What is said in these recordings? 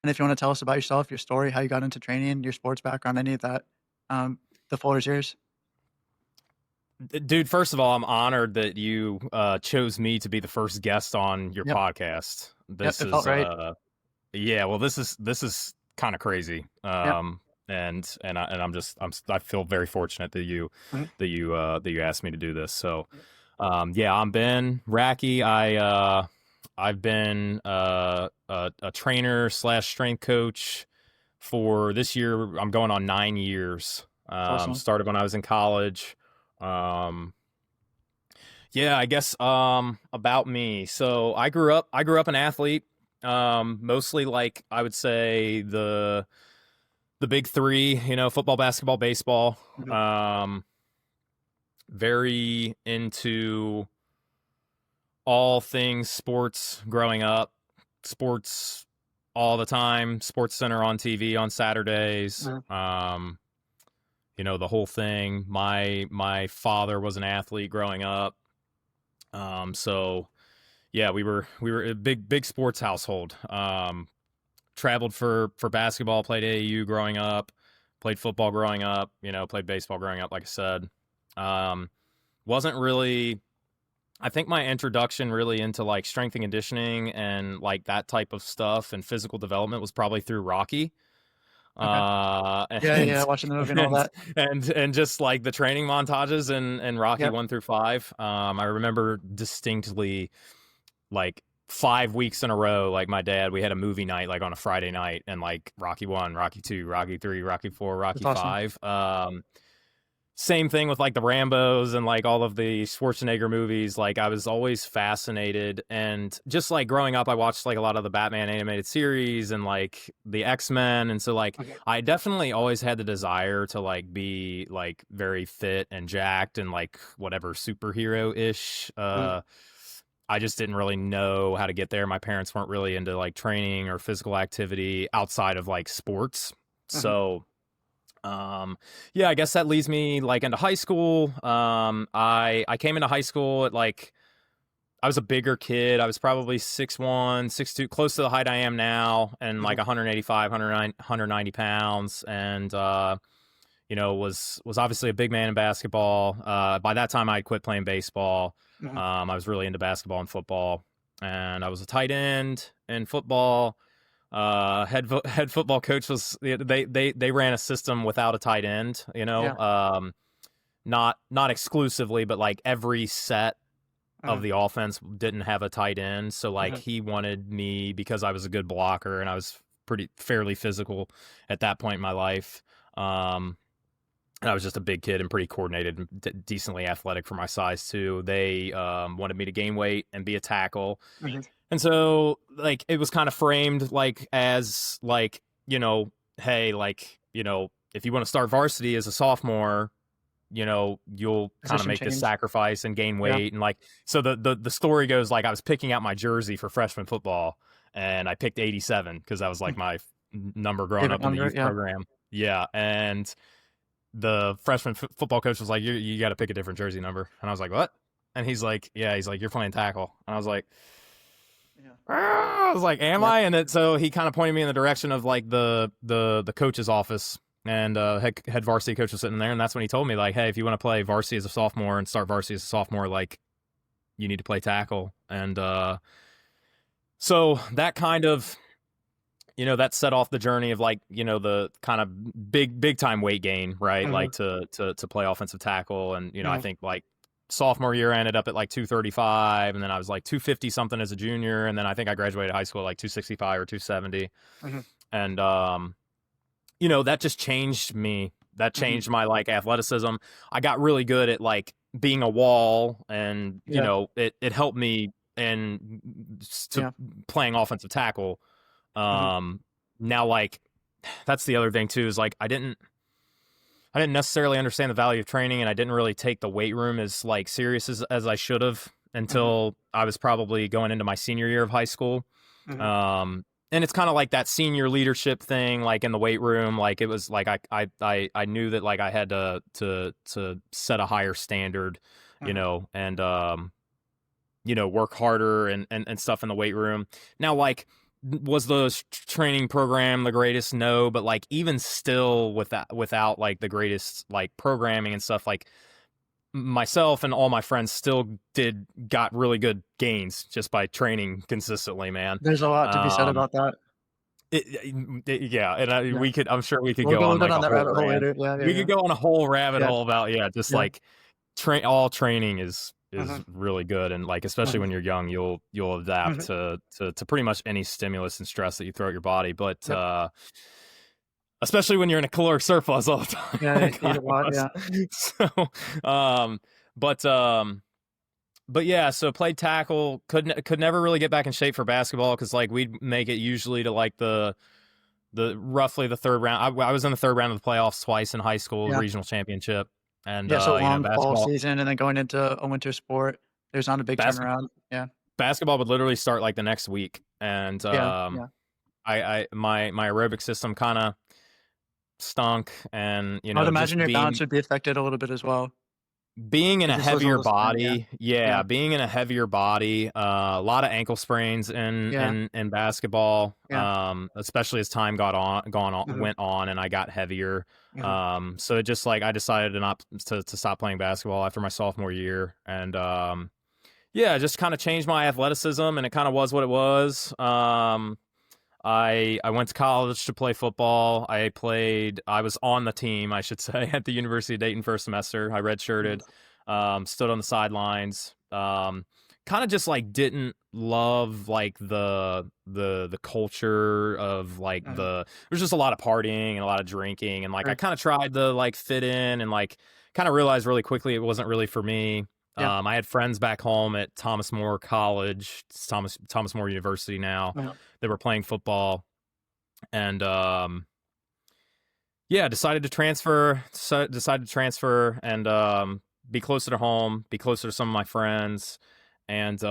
And if you want to tell us about yourself, your story, how you got into training, your sports background, any of that, the floor is yours. Dude, first of all, I'm honored that you chose me to be the first guest on your Yep. podcast. Yep. This It felt is right. yeah, well, this is kind of crazy. Yep. I feel very fortunate that you Mhm. that you asked me to do this. So, yeah, I'm Ben Racke. I've been a trainer slash strength coach for this year. I'm going on 9 years. It's awesome. Started when I was in college. Um, yeah, I guess about me. So I grew up an athlete. Mostly like I would say the big three, football, basketball, baseball. Mhm. Um, very into all things sports growing up. Sports all the time. Sports Center on TV on Saturdays. Mhm. The whole thing. My father was an athlete growing up. So yeah, we were a big sports household. Traveled for basketball, played AAU growing up, played football growing up, played baseball growing up, like I said. Um, wasn't really, I think my introduction really into like strength and conditioning and like that type of stuff and physical development was probably through Rocky. Okay. Yeah. Yeah. And Watching the movie and all and that. and just like the training montages and Rocky Yep. 1 through 5. I remember distinctly like 5 weeks in a row, like my dad, we had a movie night like on a Friday night, and like Rocky 1, Rocky 2, Rocky 3, Rocky 4, That's Rocky awesome. 5. Same thing with like the Rambos and like all of the Schwarzenegger movies. Like I was always fascinated, and just like growing up, I watched like a lot of the Batman animated series and like the X-Men. And so like Okay. I definitely always had the desire to like be like very fit and jacked and like whatever superhero ish. Mhm. I just didn't really know how to get there. My parents weren't really into like training or physical activity outside of like sports. Mhm. So, yeah, I guess that leads me like into high school. I came into high school at like I was a bigger kid. I was probably 6'1", 6'2", close to the height I am now, and like Mhm. 185, 190 pounds, and was obviously a big man in basketball. By that time, I had quit playing baseball. Mhm. I was really into basketball and football, and I was a tight end in football. Head football coach was they ran a system without a tight end. Yeah. Not exclusively, but like every set of Mhm. the offense didn't have a tight end. So like Mhm. he wanted me because I was a good blocker and I was pretty fairly physical at that point in my life. And I was just a big kid and pretty coordinated and decently athletic for my size too. They wanted me to gain weight and be a tackle. Mhm. And so like it was kind of framed like as like, hey, like, if you want to start varsity as a sophomore, you'll kind of Position make this change. sacrifice and gain Yeah. weight. And like, so the story goes like I was picking out my jersey for freshman football and I picked 87 because that was like Mhm. my number growing Favorite up in the number. youth Yeah. program. Yeah. And the freshman football coach was like, you got to pick a different jersey number. And I was like, what? And he's like, yeah, he's like, you're playing tackle. And I was like, Yeah. I was like, am Yep. I? And so he kind of pointed me in the direction of like the coach's office, and head varsity coach was sitting there, and that's when he told me like, hey, if you want to play varsity as a sophomore and start varsity as a sophomore, like you need to play tackle. And so that kind of that set off the journey of like the kind of big time weight gain, right? Mhm. Like to play offensive tackle, and I Mhm. think like sophomore year I ended up at like 235, and then I was like 250 something as a junior, and then I think I graduated high school at like 265 or 270, Mhm. and that just changed me. That Mhm. changed my like athleticism. I got really good at like being a wall, and Yeah. it helped me in to Yeah. playing offensive tackle. Mhm. um Now like that's the other thing too, is like I didn't necessarily understand the value of training, and I didn't really take the weight room as like serious as I should have Mhm. until I was probably going into my senior year of high school. Mhm. And it's kind of like that senior leadership thing, like in the weight room. Like it was like I knew that like I had to set a higher standard, Mhm. and work harder and stuff in the weight room. Now, like Was the training program the greatest? No, but like even still without like the greatest like programming and stuff, like myself and all my friends still got really good gains just by training consistently, man. There's a lot to be said Um, about that. yeah, and Yeah. I'm sure we could We'll go go on down like on a that whole rabbit hole rant. later. Yeah, yeah, We yeah. could go on a whole rabbit Yeah, hole about, yeah, just yeah. like all training is Mhm, really good, and like especially mhm, when you're young, you'll adapt mhm. to pretty much any stimulus and stress that you throw at your body. But Yep. especially when you're in a caloric surplus all the time, Yeah, like eat I a lot, was. yeah. So, um, but um, but yeah, so played tackle. Could never really get back in shape for basketball because like we'd make it usually to like the roughly the third round. I was in the third round of the playoffs twice in high school, Yeah. regional championship, and Yeah, so you know long fall basketball. season and then going into a winter sport, there's not a big Bas- turnaround. Yeah. Basketball would literally start like the next week, and Yeah, yeah. I my aerobic system kind of stunk, and you I would know imagine just your balance would be affected a little bit as well. being in It a just wasn't heavier the same, yeah. body, yeah, Yeah, being in a heavier body, a lot of ankle sprains yeah, in basketball, yeah. especially as time Mhm, went on, and I got heavier. mhm. So it just like I decided to not to stop playing basketball after my sophomore year, and yeah, just kind of changed my athleticism, and it kind of was what it was. I went to college to play football. I was on the team, I should say, at the University of Dayton first semester. I redshirted, Mhm, stood on the sidelines. Kind of just like didn't love like the culture of like mhm. there's just a lot of partying and a lot of drinking, and like I Sure. kind of tried to like fit in, and like kind of realized really quickly it wasn't really for me. Yeah. I had friends back home at Thomas More College, it's Thomas More University now, Uh-huh. that were playing football, and yeah, decided to transfer and be closer to home, be closer to some of my friends, and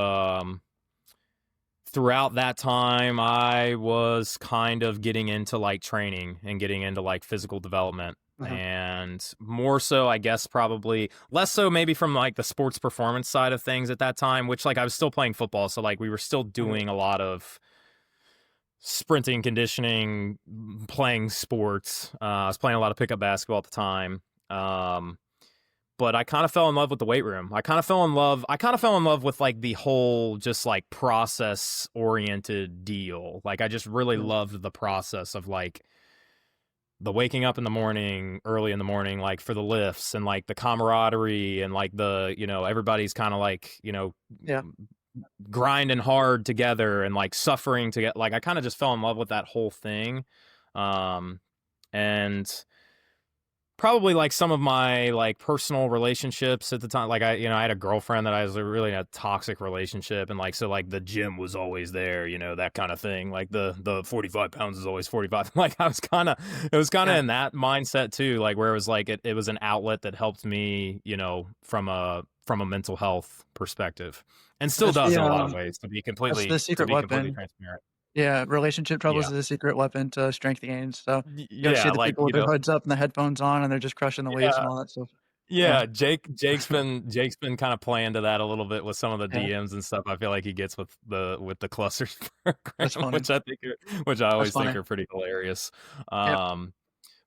throughout that time I was kind of getting into like training and getting into like physical development, Uh-huh. and more so I guess probably less so maybe from like the sports performance side of things at that time, which like I was still playing football, so like we were still Mhm. doing a lot of sprinting, conditioning, playing sports. I was playing a lot of pickup basketball at the time. Um, but I kind of fell in love with the weight room. I kind of fell in love with like the whole just like process oriented deal. Like I just really Mhm. loved the process of like the waking up in the morning, early in the morning, like for the lifts and like the camaraderie and like the, you know, everybody's kind of like, you know, Yeah. grinding hard together and like suffering to get like I kind of just fell in love with that whole thing. Um and probably like some of my like personal relationships at the time, like I had a girlfriend that I was really in a toxic relationship, and like so like the gym was always there, you know, that kind of thing, like the 45 pounds is always 45. Like I was kind of it was kind of Yeah. in that mindset too, like where it was like it was an outlet that helped me, you know, from a mental health perspective, and still That's does the, in a lot of um ways, that's the to secret be completely weapon. transparent. Yeah, relationship troubles Yeah. is a secret weapon to strength gains, so, you ever see Yeah, the like, people with their hoods up and the headphones on, and they're just crushing the weights and yeah. all that stuff? Yeah, Yeah, Jake's been kind of playing to that a little bit with some of the yeah, DMs and stuff. I feel like he gets with the clusters that's program, funny. which I That's always think funny. are pretty hilarious. Yep,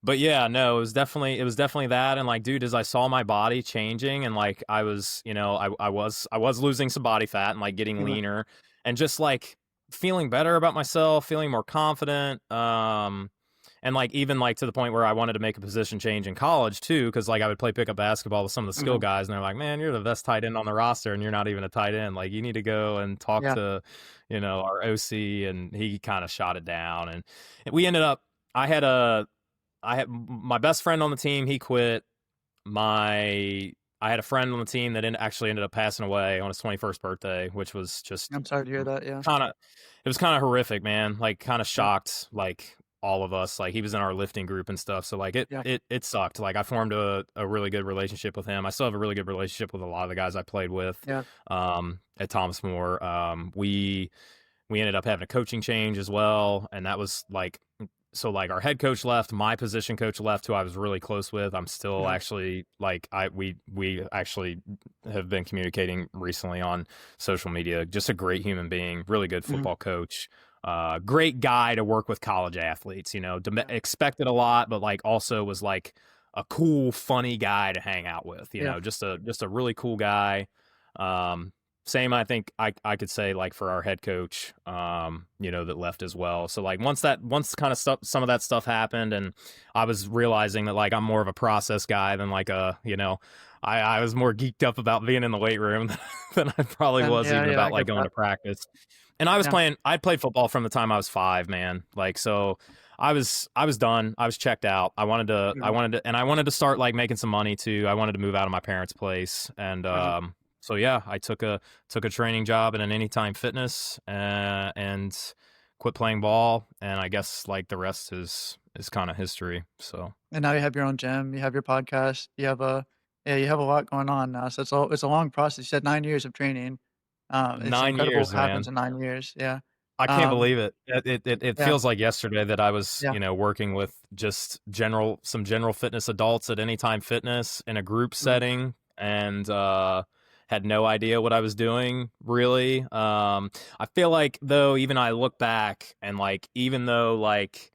But yeah, no, it was definitely that, and like, dude, as I saw my body changing, and like I was, you know, I was losing some body fat and like getting mhm, leaner, and just like feeling better about myself, feeling more confident. And like even like to the point where I wanted to make a position change in college too, because like I would play pickup basketball with some of the skill mhm, guys, and they're like, "Man, you're the best tight end on the roster, and you're not even a tight end. Like you need to go and talk yeah, to, you know, our OC." And he kind of shot it down, and we ended up. I had a I had my best friend on the team. He quit. My I had a friend on the team that actually ended up passing away on his 21st birthday, which was just I'm sorry to hear that, yeah, kind of it was kind of horrific, man. Like kind of yeah, shocked like all of us. Like he was in our lifting group and stuff. So like yeah, it sucked. Like I formed a really good relationship with him. I still have a really good relationship with a lot of the guys I played with yeah, at Thomas More. We ended up having a coaching change as well, and that was like so like our head coach left, my position coach left, who I was really close with. I'm still mhm, actually like we actually have been communicating recently on social media. Just a great human being, really good mhm, football coach. great guy to work with college athletes. Yeah. Expected a lot, but like also was like a cool, funny guy to hang out with. Yeah. Just a really cool guy. Um, Same, I think I could say like for our head coach, that left as well. So like once kind of stuff, some of that stuff happened, and I was realizing that like I'm more of a process guy than like I was more geeked up about being in the weight room than I probably And was yeah, even yeah, I about like get going that. to practice. And Yeah. I'd played football from the time I was 5, man. Like, so I was done. I was checked out. Mhm. And I wanted to start like making some money too. I wanted to move out of my parents' place. And, Uh-huh. so yeah, I took a training job in an Anytime Fitness, and quit playing ball. And I guess like the rest is kind of history. So And now you have your own gym, you have your podcast, you have a yeah, you have a lot going on now. So it's a long process. You said 9 years of training. It's 9 years, incredible what happens man. in 9 years. Yeah. I can't Um, believe it. It yeah. feels like yesterday that I was, Yeah. working with just some general fitness adults at Anytime Fitness in a group Mhm. setting, and had no idea what I was doing really. I feel like though, even I look back and like even though like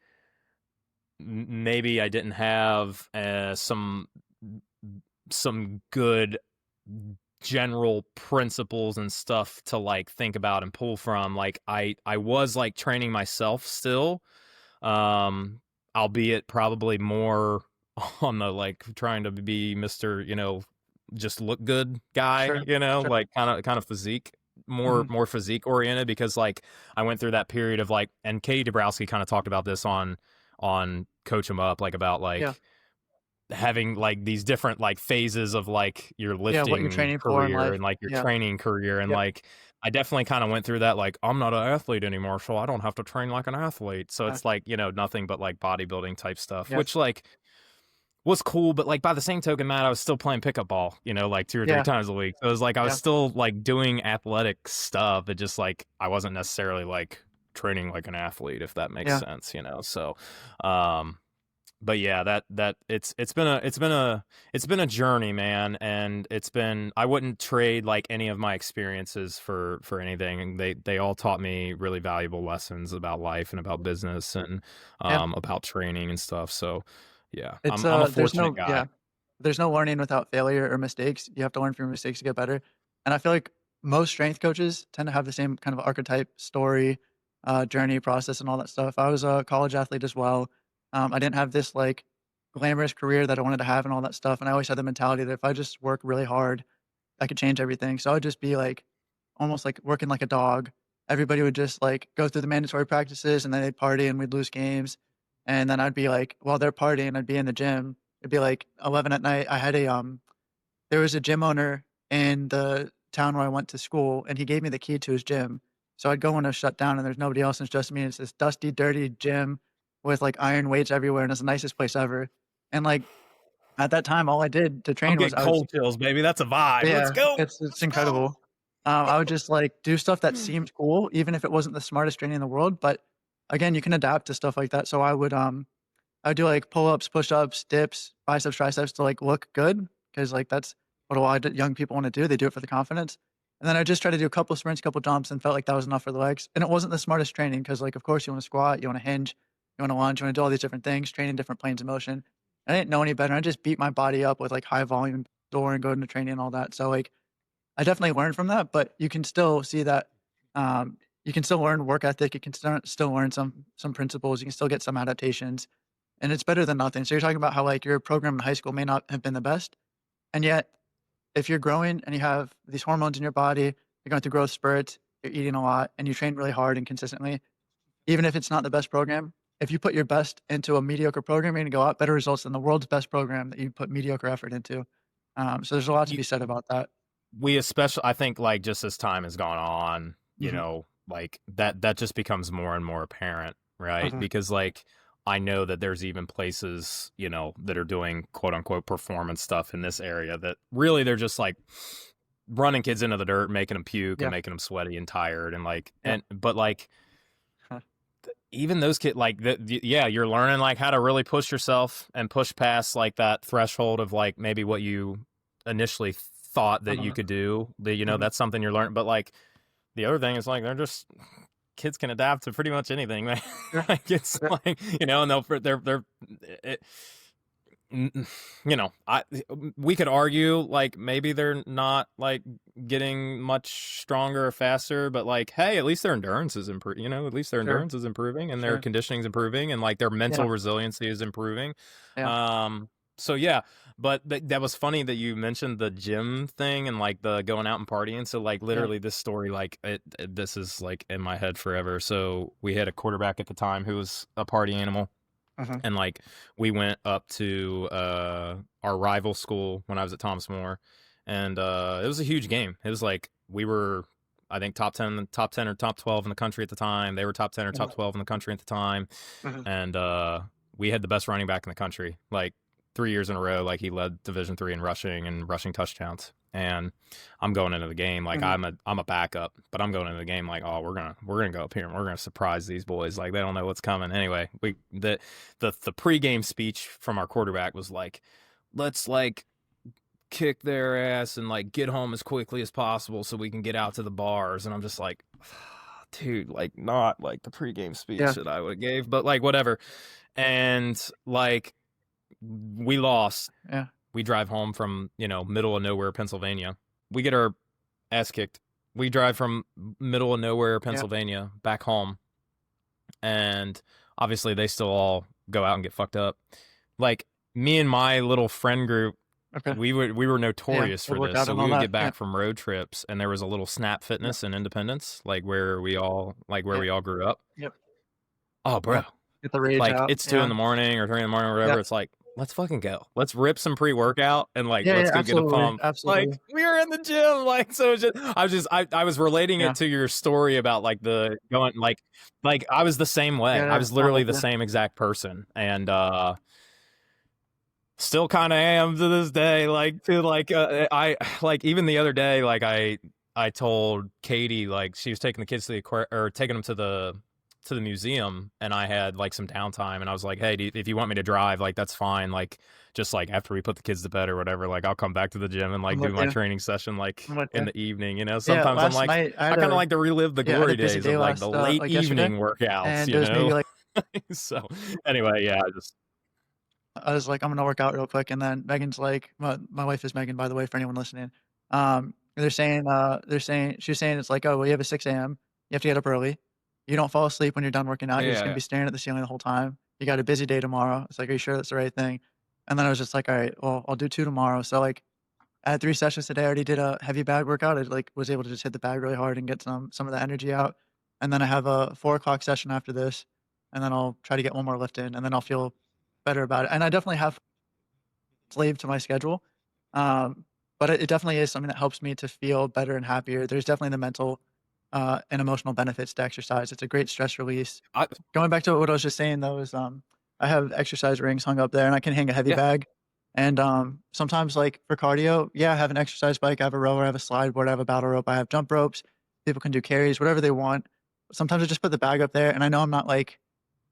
maybe I didn't have some good general principles and stuff to like think about and pull from, like I was like training myself still, um albeit probably more on the like trying to be Mr. Just look good guy, Sure. Sure. like kind of physique, more Mhm. more physique oriented, because like I went through that period of like, and Katie Dabrowski kind of talked about this on Coach 'em Up, like about Yeah. like having like these different like phases of like your Yeah, what you're lifting training for in career life. and like your Yeah. training career, and Yep. like I definitely kind of went through that, like I'm not an athlete anymore, so I don't have to train like an athlete, so Uh, it's like nothing but like bodybuilding type stuff, yeah. which like was cool, but like by the same token, Matt, I was still playing pickup ball, like 2 or 3 Yeah. times a week. So it was like I was Yeah. still like doing athletic stuff. It just like I wasn't necessarily like training like an athlete, if that makes Yeah. sense. So um but yeah, that it's been a journey, man, and I wouldn't trade like any of my experiences for anything. And they all taught me really valuable lessons about life and about business, and Yeah. about training and stuff. So yeah, It's, I'm a there's fortunate no guy. yeah. There's no learning without failure or mistakes. You have to learn from your mistakes to get better. And I feel like most strength coaches tend to have the same kind of archetype story, journey, process, and all that stuff. I was a college athlete as well. I didn't have this like glamorous career that I wanted to have and all that stuff. And I always had the mentality that if I just work really hard, I could change everything. So I would just be like almost like working like a dog. Everybody would just like go through the mandatory practices and then they'd party and we'd lose games. And then I'd be like, while they're partying, I'd be in the gym. It'd be like 11 at night. There was a gym owner in the town where I went to school and he gave me the key to his gym. So I'd go when it was shut down and there's nobody else and it's just me. It's this dusty, dirty gym with like iron weights everywhere and it's the nicest place ever. And like at that time, all I did to I'm train was getting I would cold chills, baby. That's a vibe. Let's yeah, go. it's Let's go. incredible. I would just, like, do stuff that seemed cool, even if it wasn't the smartest training in the world, but, again, you can adapt to stuff like that, so I would do, like, pull-ups, push-ups, dips, biceps, triceps to, like, look good, because like, that's what a lot of young people wanna do, they do it for the confidence, and then I just try to do a couple sprints, couple jumps, and felt like that was enough for the legs, and it wasn't the smartest training because, like, of course, you wanna squat, you wanna hinge, you wanna lunge, you wanna do all these different things, training different planes of motion. I didn't know any better, I just beat my body up with, like, high volume door and going to training and all that, so, like, I definitely learned from that, but you can still see that, you can still learn work ethic, you can still learn some principles, you can still get some adaptations, and it's better than nothing. So you're talking about how, like, your program in high school may not have been the best, and yet, if you're growing and you have these hormones in your body, you're going through growth spurts, you're eating a lot, and you train really hard and consistently, even if it's not the best program, if you put your best into a mediocre program, you're gonna go out better results than the world's best program that you put mediocre effort into. So there's a lot to You, be said about that. we especially, I think, like just as time has gone on, Mhm. like that just becomes more and more apparent, right? Uh-huh. Because like I know that there's even places, that are doing quote unquote performance stuff in this area that really they're just like running kids into the dirt, making them puke and Yeah. making them sweaty and tired, and like Yeah. but like even those kids, like yeah, you're learning like how to really push yourself and push past like that threshold of like maybe what you initially thought that you Uh-huh. could do. Mhm. That's something you're learning. But like the other thing is like they're just kids can adapt to pretty much anything, man. Yeah. Like it's Yeah. like, and they're it, I we could argue like maybe they're not like getting much stronger or faster, but like, hey, at least their endurance is improving. At least their Sure. endurance is improving and their Sure. conditioning is improving, and like their Yeah. mental resiliency is improving. Yeah. Um, so yeah, but that was funny that you mentioned the gym thing and like the going out and partying. So like Yeah. literally this story, like this is like in my head forever. So we had a quarterback at the time who was a party animal, Uh-huh. and like we went up to our rival school when I was at Thomas More, and it was a huge game. It was like we were, I think, top 10 or top 12 in the country at the time. They were top 10 or top Uh-huh. 12 in the country at the time, Uh-huh. and we had the best running back in the country, like 3 years in a row. Like he led Division III in rushing touchdowns. And I'm going into the game like Mhm. I'm a backup, but I'm going into the game like, oh, we're gonna go up here and we're gonna surprise these boys. Like they don't know what's coming. Anyway, the pregame speech from our quarterback was like, let's like kick their ass and like get home as quickly as possible so we can get out to the bars. And I'm just like, dude, like not like the pregame speech Yeah. that I would have gave, but like whatever. And like we lost. Yeah. We drive home from, middle of nowhere, Pennsylvania. We get our ass kicked. We drive from middle of nowhere, Yeah. Pennsylvania, back home. And obviously they still all go out and get fucked up. Like me and my little friend group, Okay. we were Yeah. notorious We'll for work this. out So and we all would that. get Yeah. back from road trips and there was a little Snap Yep. Fitness in Independence, like where we all Yeah. grew up. Yep. Oh, bro. Yep. Get the rage Like out. it's 2 in Yeah. the morning or 3 in the morning or Yeah. whatever. It's like, let's fucking go. Let's rip some pre-workout and like Yeah, let's yeah, go get a absolutely, pump. Like absolutely. we were in the gym, like so it's I was relating Yeah. it to your story about like the going like I was the same way. Yeah, I yeah, was I'm literally with the you. same exact person. And still kind of am to this day. Like to like I like even the other day, like I told Katie, like she was taking the kids to or taking them to the museum, and I had like some downtime, and I was like, hey, if you want me to drive, like that's fine. Like just like after we put the kids to bed or whatever, like I'll come back to the gym and I'm like do with my you. training session like I'm with in you. the evening. Yeah, Sometimes I'm last like night I kind of like to relive the I had a glory busy days day of like the late like yesterday, evening workouts, and it was maybe like so anyway, yeah, I just I was like, "I'm gonna work out real quick," and then Megan's like my wife is Megan, by the way, for anyone listening. They're saying she was saying it's like, "Oh, well, you have a 6 AM, you have to get up early. You don't fall asleep when you're done working out, you're just gonna yeah. be staring at the ceiling the whole time. You got a busy day tomorrow." It's like, "Are you sure that's the right thing?" And then I was just like, "Alright, well, I'll do 2 tomorrow." So, like, I had 3 sessions today, I already did a heavy bag workout, I, like, was able to just hit the bag really hard and get some of the energy out, and then I have a 4 o'clock session after this, and then I'll try to get one more lift in, and then I'll feel better about it, and I definitely have slave to my schedule. Um, but it definitely is something that helps me to feel better and happier. There's definitely the mental and emotional benefits to exercise. It's a great stress release. I Going back to what I was just saying though, is I have exercise rings hung up there and I can hang a heavy yeah. bag. And sometimes like for cardio, yeah, I have an exercise bike, I have a rower, I have a slide board, I have a battle rope, I have jump ropes. People can do carries, whatever they want. Sometimes I just put the bag up there and I know I'm not like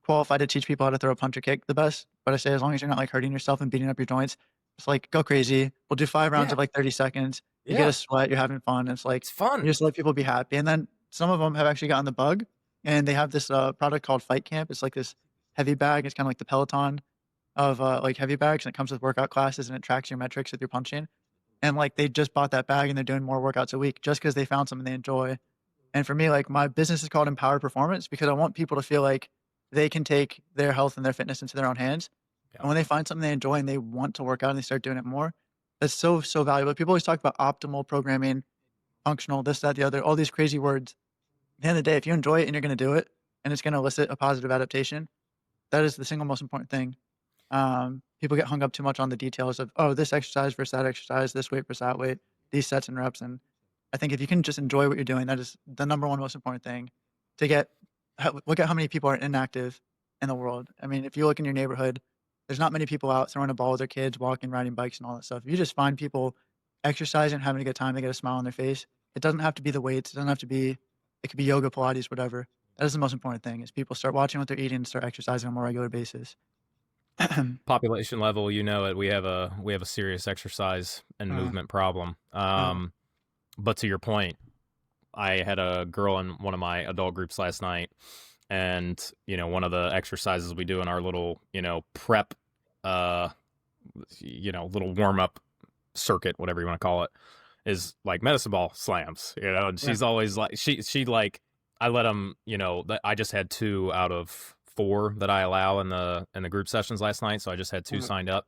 qualified to teach people how to throw a punch or kick the best, but I say as long as you're not like hurting yourself and beating up your joints, just like go crazy. We'll do 5 rounds Yeah. of like 30 seconds. You get a Yeah. sweat, you're having fun. It's like It's you fun. just let people be happy. And then some of them have actually gotten the bug and they have this product called Fight Camp. It's like this heavy bag. It's kind of like the Peloton of like heavy bags and it comes with workout classes and it tracks your metrics with your punching. And like they just bought that bag and they're doing more workouts a week just because they found something they enjoy. And for me, like my business is called Empowered Performance because I want people to feel like they can take their health and their fitness into their own hands. Yeah. And when they find something they enjoy and they want to work out and they start doing it more, that's so, so valuable. People always talk about optimal programming, functional, this, that, the other, all these crazy words. At the end of the day, if you enjoy it and you're going to do it and it's going to elicit a positive adaptation, that is the single most important thing. People get hung up too much on the details of, oh, this exercise versus that exercise, this weight versus that weight, these sets and reps. And I think if you can just enjoy what you're doing, that is the number one most important thing to get. Look at how many people are inactive in the world. I mean, if you look in your neighborhood, there's not many people out throwing a ball with their kids, walking, riding bikes, and all that stuff. If you just find people exercising, having a good time, they get a smile on their face. It doesn't have to be the weights. It doesn't have to be. It could be yoga, Pilates, whatever. That is the most important thing. Is people start watching what they're eating and start exercising on a more regular basis. Population level, we have a serious exercise and uh, movement problem. uh, But to your point, I had a girl in one of my adult groups last night, and one of the exercises we do in our little prep, uh, little warm up circuit, whatever you want to call it, is like medicine ball slams. And Yeah. she's always like she like I let them. I just had 2 out of 4 that I allow in the group sessions last night, so I just had 2 Mhm. signed up,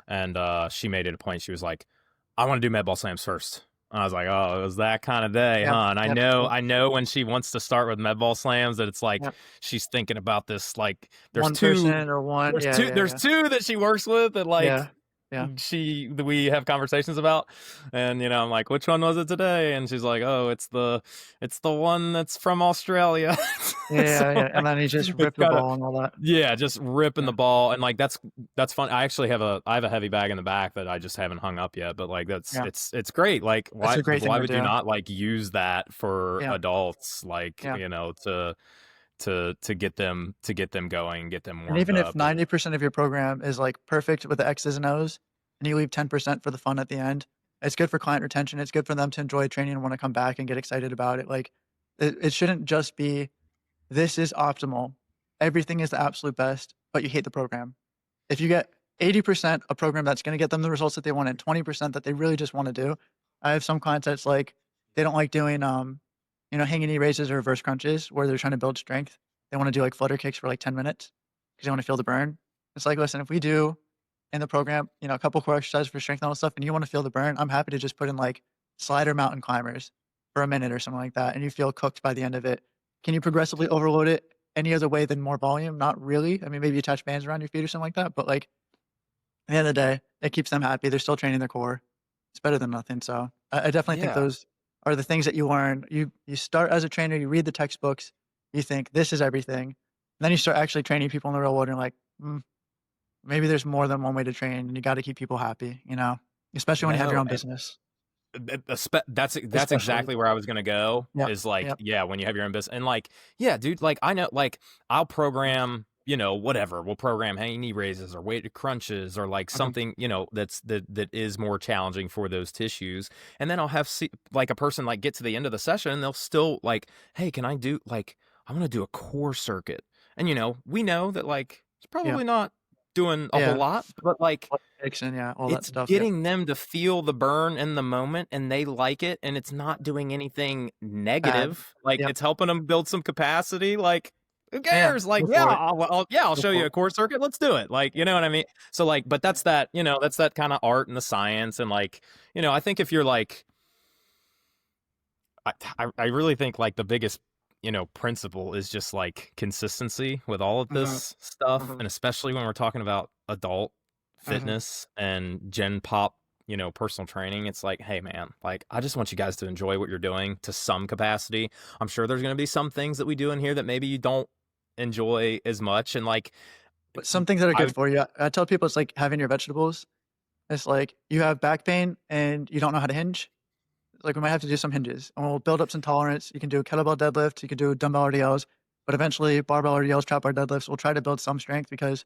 and she made it a point. She was like, "I want to do med ball slams first." I was like, "Oh, it was that kind of day, Yeah. huh?" And Yeah. I know when she wants to start with med ball slams that it's like Yeah. she's thinking about this. Like, there's One two, person or one. there's Yeah. two, Yeah. there's Yeah. 2 that she works with that like Yeah. Yeah. we have conversations about, and I'm like, which one was it today? And she's like, oh, it's the one that's from Australia. So Yeah. Yeah. And like then you just it's rip the kind of, ball and all that. yeah, just ripping Yeah. the ball. And like that's fun. I have a heavy bag in the back that I just haven't hung up yet, but like that's Yeah. it's great. Like That's a great thing why to would you do. not like use that for Yeah. adults, like Yeah. to get them going, get them And warmed even if up. 90% of your program is, like, perfect with the X's and O's, and you leave 10% for the fun at the end, it's good for client retention, it's good for them to enjoy training and wanna come back and get excited about it, like, it shouldn't just be, "This is optimal. Everything is the absolute best," but you hate the program. If you get 80% a program that's gonna get them the results that they want and 20% that they really just wanna do. I have some clients that's like, they don't like doing, hanging knee raises or reverse crunches where they're trying to build strength. They wanna do, like, flutter kicks for, like, 10 minutes because they wanna feel the burn. It's like, "Listen, if we do in the program, a couple core exercises for strength and all that stuff, and you wanna feel the burn, I'm happy to just put in, like, slider mountain climbers for a minute or something like that, and you feel cooked by the end of it. Can you progressively overload it any other way than more volume? Not really. I mean, maybe attach bands around your feet or something like that, but, like, at the end of the day, it keeps them happy. They're still training their core. It's better than nothing. So I definitely think Yeah. those are the things that you learn. You start as a trainer, you read the textbooks, you think this is everything. And then you start actually training people in the real world and you're like, maybe there's more than one way to train and you got to keep people happy, especially when you have your No, own business, that's especially. exactly where I was gonna go, Yep. is like, Yep. yeah, when you have your own business. And like, yeah, dude, like I know, like I'll program, whatever. We'll program hanging knee raises or weighted crunches or like Mhm. something, that is more challenging for those tissues. And then I'll have like a person like get to the end of the session and they'll still like, hey, can I do like I want to do a core circuit. And we know that like it's Yeah. probably not doing a whole Yeah. lot, but like Blood addiction, yeah, all that it's stuff. Yep. getting them to feel the burn in the moment, and they like it, and it's not doing anything Bad. negative. Like, Yep. it's helping them build some capacity. Like, who Yeah. cares? Like, Go yeah, for it. I'll Go show you for a it. core circuit. Let's do it. Like, you know what I mean? So, like, but that's that kind of art and the science. And like, I think if you're like, I really think like the biggest, principle is just like consistency with all of Mhm. this stuff. Mhm. And especially when we're talking about adult Mhm. fitness and gen pop, personal training. It's like, hey man, like I just want you guys to enjoy what you're doing to some capacity. I'm sure there's going to be some things that we do in here that maybe you don't enjoy as much. And like, But some things that are good I, for you. I tell people it's like having your vegetables. It's like you have back pain and you don't know how to hinge. Like we might have to do some hinges and we'll build up some tolerance. You can do kettlebell deadlift, you can do dumbbell RDLs, but eventually barbell RDLs, trap bar deadlifts, we'll try to build some strength because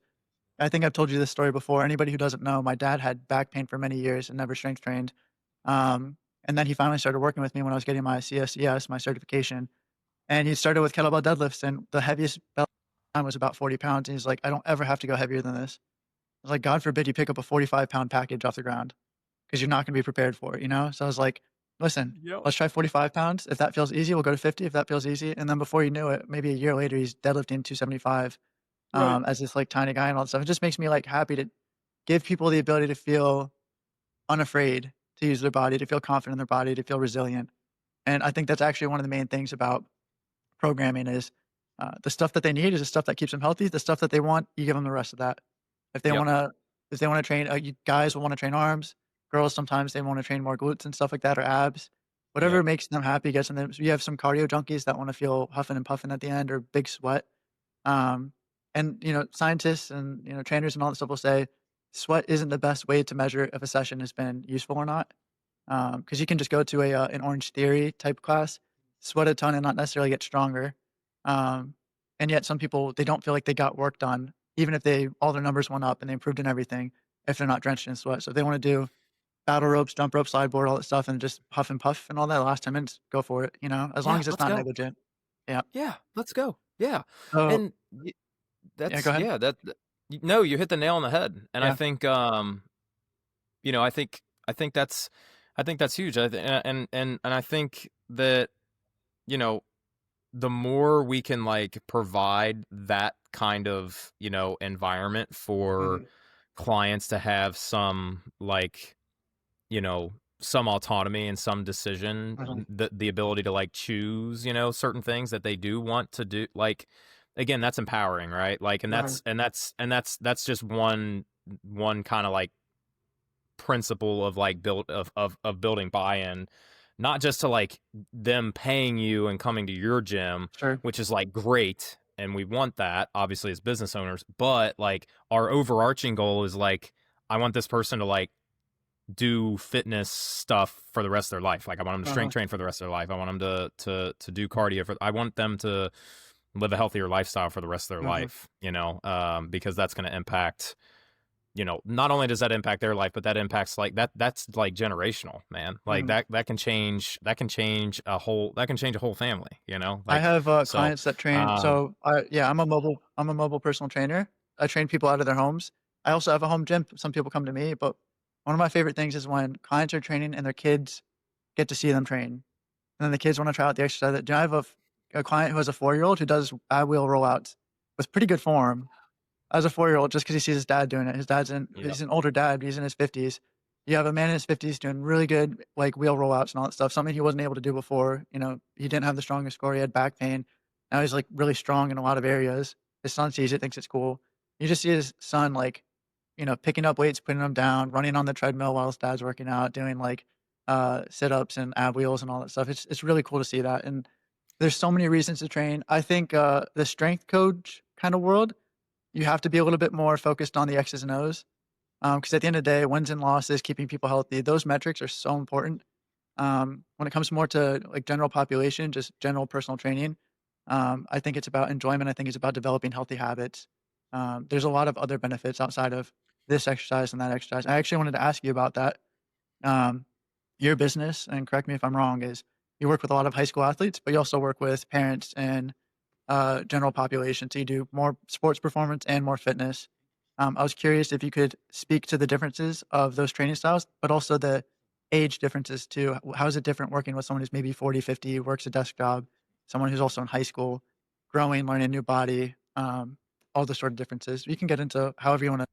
I think I've told you this story before. Anybody who doesn't know, my dad had back pain for many years and never strength trained. And then he finally started working with me when I was getting my CSCS, my certification. And he started with kettlebell deadlifts and the heaviest belt time was about 40 pounds. And he's like, I don't ever have to go heavier than this. I was like, God forbid you pick up a 45-pound package off the ground because you're not going to be prepared for it. So I was like, listen, yep, let's try 45 pounds. If that feels easy, we'll go to 50 if that feels easy. And then before you knew it, maybe a year later, he's deadlifting 275 right, as this like tiny guy and all that stuff. It just makes me like happy to give people the ability to feel unafraid to use their body, to feel confident in their body, to feel resilient. And I think that's actually one of the main things about programming is the stuff that they need is the stuff that keeps them healthy. The stuff that they want, you give them the rest of that. If they yep, wanna if they wanna train, you guys will wanna train arms. Girls, sometimes they wanna train more glutes and stuff like that or abs. Whatever yep, makes them happy gets them you have some cardio junkies that wanna feel huffing and puffing at the end or big sweat. Um, and, scientists and, trainers and all that stuff will say sweat isn't the best way to measure if a session has been useful or not. Because you can just go to an Orange Theory type class, sweat a ton and not necessarily get stronger. Um, and yet some people, they don't feel like they got work done, even if all their numbers went up and they improved in everything, if they're not drenched in sweat. So if they want to do battle ropes, jump rope, slide board, all that stuff, and just puff and puff and all that, last 10 minutes, go for it, as long Yeah, as it's let's not go. negligent. Yeah. Yeah, let's go. Yeah. So And yeah, go that's ahead. yeah, no, you hit the nail on the head. And I Yeah. think you know, I think that's I think that's huge. And I think that, you know, the more we can like provide that kind of, environment for Mhm. clients to have some like, some autonomy and some Mhm. decision, the ability to like choose, certain things that they do want to do. Like, again, that's empowering, right? Like, and Mhm. that's just one kind of like principle of like of building buy-in, not just to like them paying you and coming to your gym, Sure. which is like great, and we want that obviously as business owners, but like our overarching goal is like, I want this person to like do fitness stuff for the rest of their life. Like, I want them to Uh-huh. strength train for the rest of their life. I want them to do cardio I want them to live a healthier lifestyle for the rest of their Mhm. life, because that's going to impact, not only does that impact their life, but that impacts like that's like generational, man. Like Mhm. that can change a whole family, I like, have, so, clients that train um, so, yeah, I'm a mobile personal trainer. I train people out of their homes. I also have a home gym. Some people come to me, but one of my favorite things is when clients are training and their kids get to see them train, and then the kids wanna try out the exercise that I have a client who has a 4-year-old who does ab wheel rollouts with pretty good form. As a 4-year-old, just because he sees his dad doing it. His dad's in yeah, he's an older dad, he's in his 50s. You have a man in his 50s doing really good, like, wheel rollouts and all that stuff, something he wasn't able to do before, he didn't have the strongest core, he had back pain. Now he's, like, really strong in a lot of areas. His son sees it, thinks it's cool. You just see his son, like, picking up weights, putting them down, running on the treadmill while his dad's working out, doing, like, sit-ups and ab wheels and all that stuff. It's really cool to see that, and there's so many reasons to train. I think, the strength coach kinda world, you have to be a little bit more focused on the X's and O's, because at the end of the day, wins and losses, keeping people healthy, those metrics are so important. When it comes more to, like, general population, just general personal training, I think it's about enjoyment, I think it's about developing healthy habits. There's a lot of other benefits outside of this exercise and that exercise. I actually wanted to ask you about that. Um, your business, and correct me if I'm wrong, is you work with a lot of high school athletes, but you also work with parents and general population, so you do more sports performance and more fitness. I was curious if you could speak to the differences of those training styles, but also the age differences too. How is it different working with someone who's maybe 40, 50, works a desk job, someone who's also in high school, growing, learning a new body, all the sort of differences. You can get into however you want to.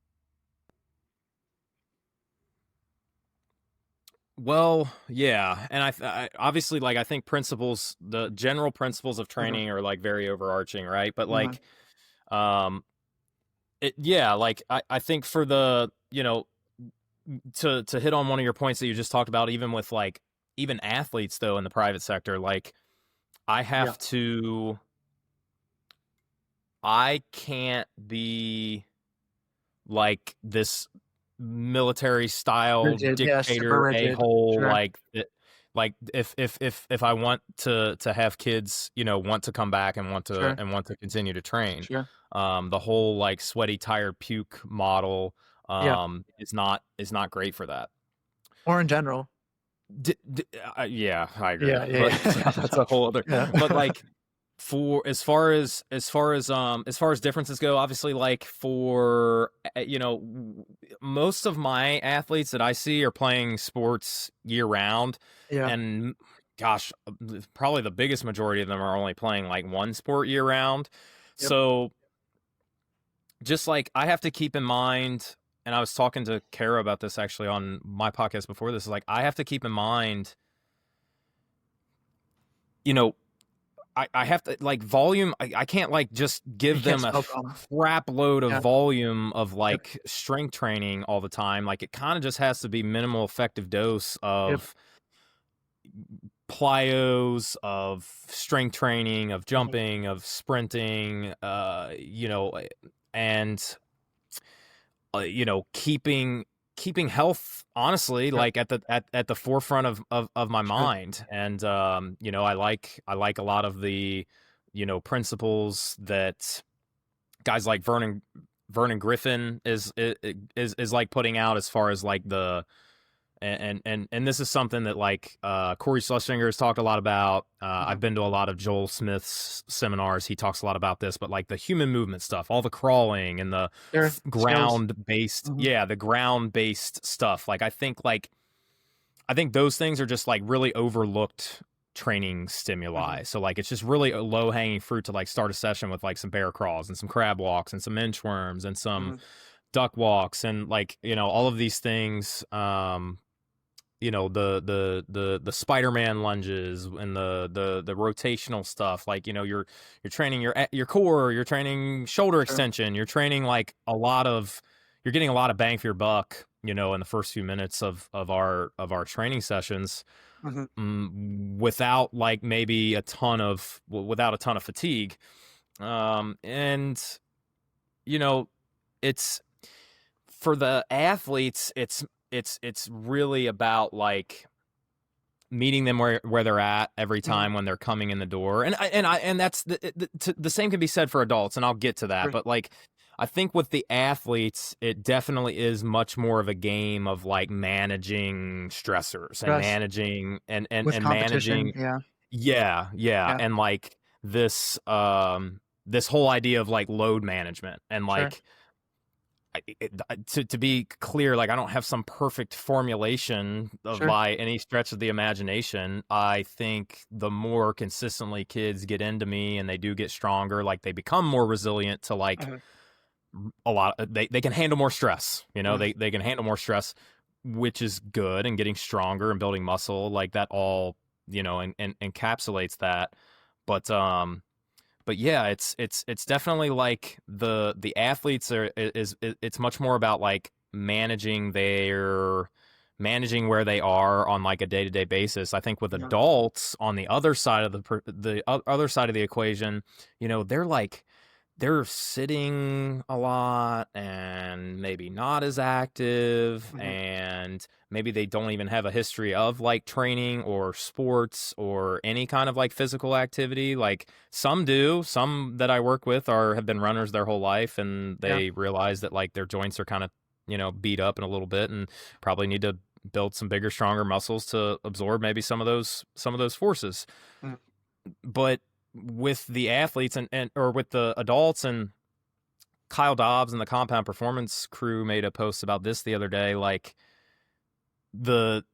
well, yeah, and I obviously, like, I think the general principles of Uh-huh, training are like very overarching, right? But uh-huh, like, um yeah, like, I think for the, to hit on one of your points that you just talked about, even with like, even athletes though in the private sector, like, I yeah, have to I can't be like this military style rigid, yeah, super dictator rigid, a-hole, sure, like if I want to have kids, want to come back and sure, want to continue to train, sure, the whole like sweaty tired puke model, yeah, is not great for that. or in general, Yeah, I agree, yeah, but yeah, yeah, that's a whole other. yeah, But like, for as far as differences go, obviously, like, for most of my athletes that I see are playing sports year round, yeah, and gosh, probably the biggest majority of them are only playing like one sport year round. yep, So just like, I have to keep in mind, and I was talking to Kara about this actually on my podcast before this, is like, I have to keep in mind, you know, I have to like volume. I can't like just you give can't them a smoke 'em. crap load of Yeah, volume of yep, like strength training all the time. Like, it kind of just has to be minimal effective dose yep, of plyos, of strength training, of mhm, jumping, of sprinting, and keeping health, honestly, yep, like at the forefront of my sure, mind. And I like a lot of the principles that guys like Vernon Griffin is like putting out, as far as like the and this is something that like Corey Schlesinger has talked a lot about. Mhm. I've been to a lot of Joel Smith's seminars. He talks a lot about this, but like the human movement stuff, all the crawling and the Sure. Skills. ground based, Mhm. yeah, the ground based stuff. I think those things are just like really overlooked training Mhm. stimuli. So like it's just really a low hanging fruit to like start a session with like some bear crawls and some crab walks and some inchworms and some Mhm. duck walks and like all of these things. The Spider-Man lunges and the rotational stuff. Like you're training your core, you're training shoulder Sure. extension, you're training like a lot of you're getting a lot of bang for your buck. In the first few minutes of our training sessions, Mhm. without like maybe without a ton of fatigue. And you know, it's for the athletes, it's really about like meeting them where they're at every Mhm. time when they're coming in the door. And that's the same can be said for adults, and I'll get to that. Sure. But like I think with the athletes, it definitely is much more of a game of like managing stressors and Stress managing with and competition. managing. Yeah. Yeah, Yeah. and like this whole idea of like load management and Sure. like to be clear, like I don't have some perfect formulation of Sure. by any stretch of the imagination. I think the more consistently kids get into me and they do get stronger, like they become more resilient to like Mhm. they can handle more stress. Mhm. They can handle more stress, which is good, and getting stronger and building muscle, like that all, and encapsulates that. But yeah, it's definitely like the athletes it's much more about like managing where they are on like a day-to-day basis. I think with Yeah. adults on the other side of the other side of the equation, they're sitting a lot and maybe not as active, Mhm. and maybe they don't even have a history of like training or sports or any kind of like physical activity. Like some do, some that I work with have been runners their whole life, and Yeah. they realize that like their joints are kind of, beat up in a little bit and probably need to build some bigger, stronger muscles to absorb maybe some of those forces. Mhm. But with the athletes and or with the adults, and Kyle Dobbs and the Compound Performance crew made a post about this the other day, like the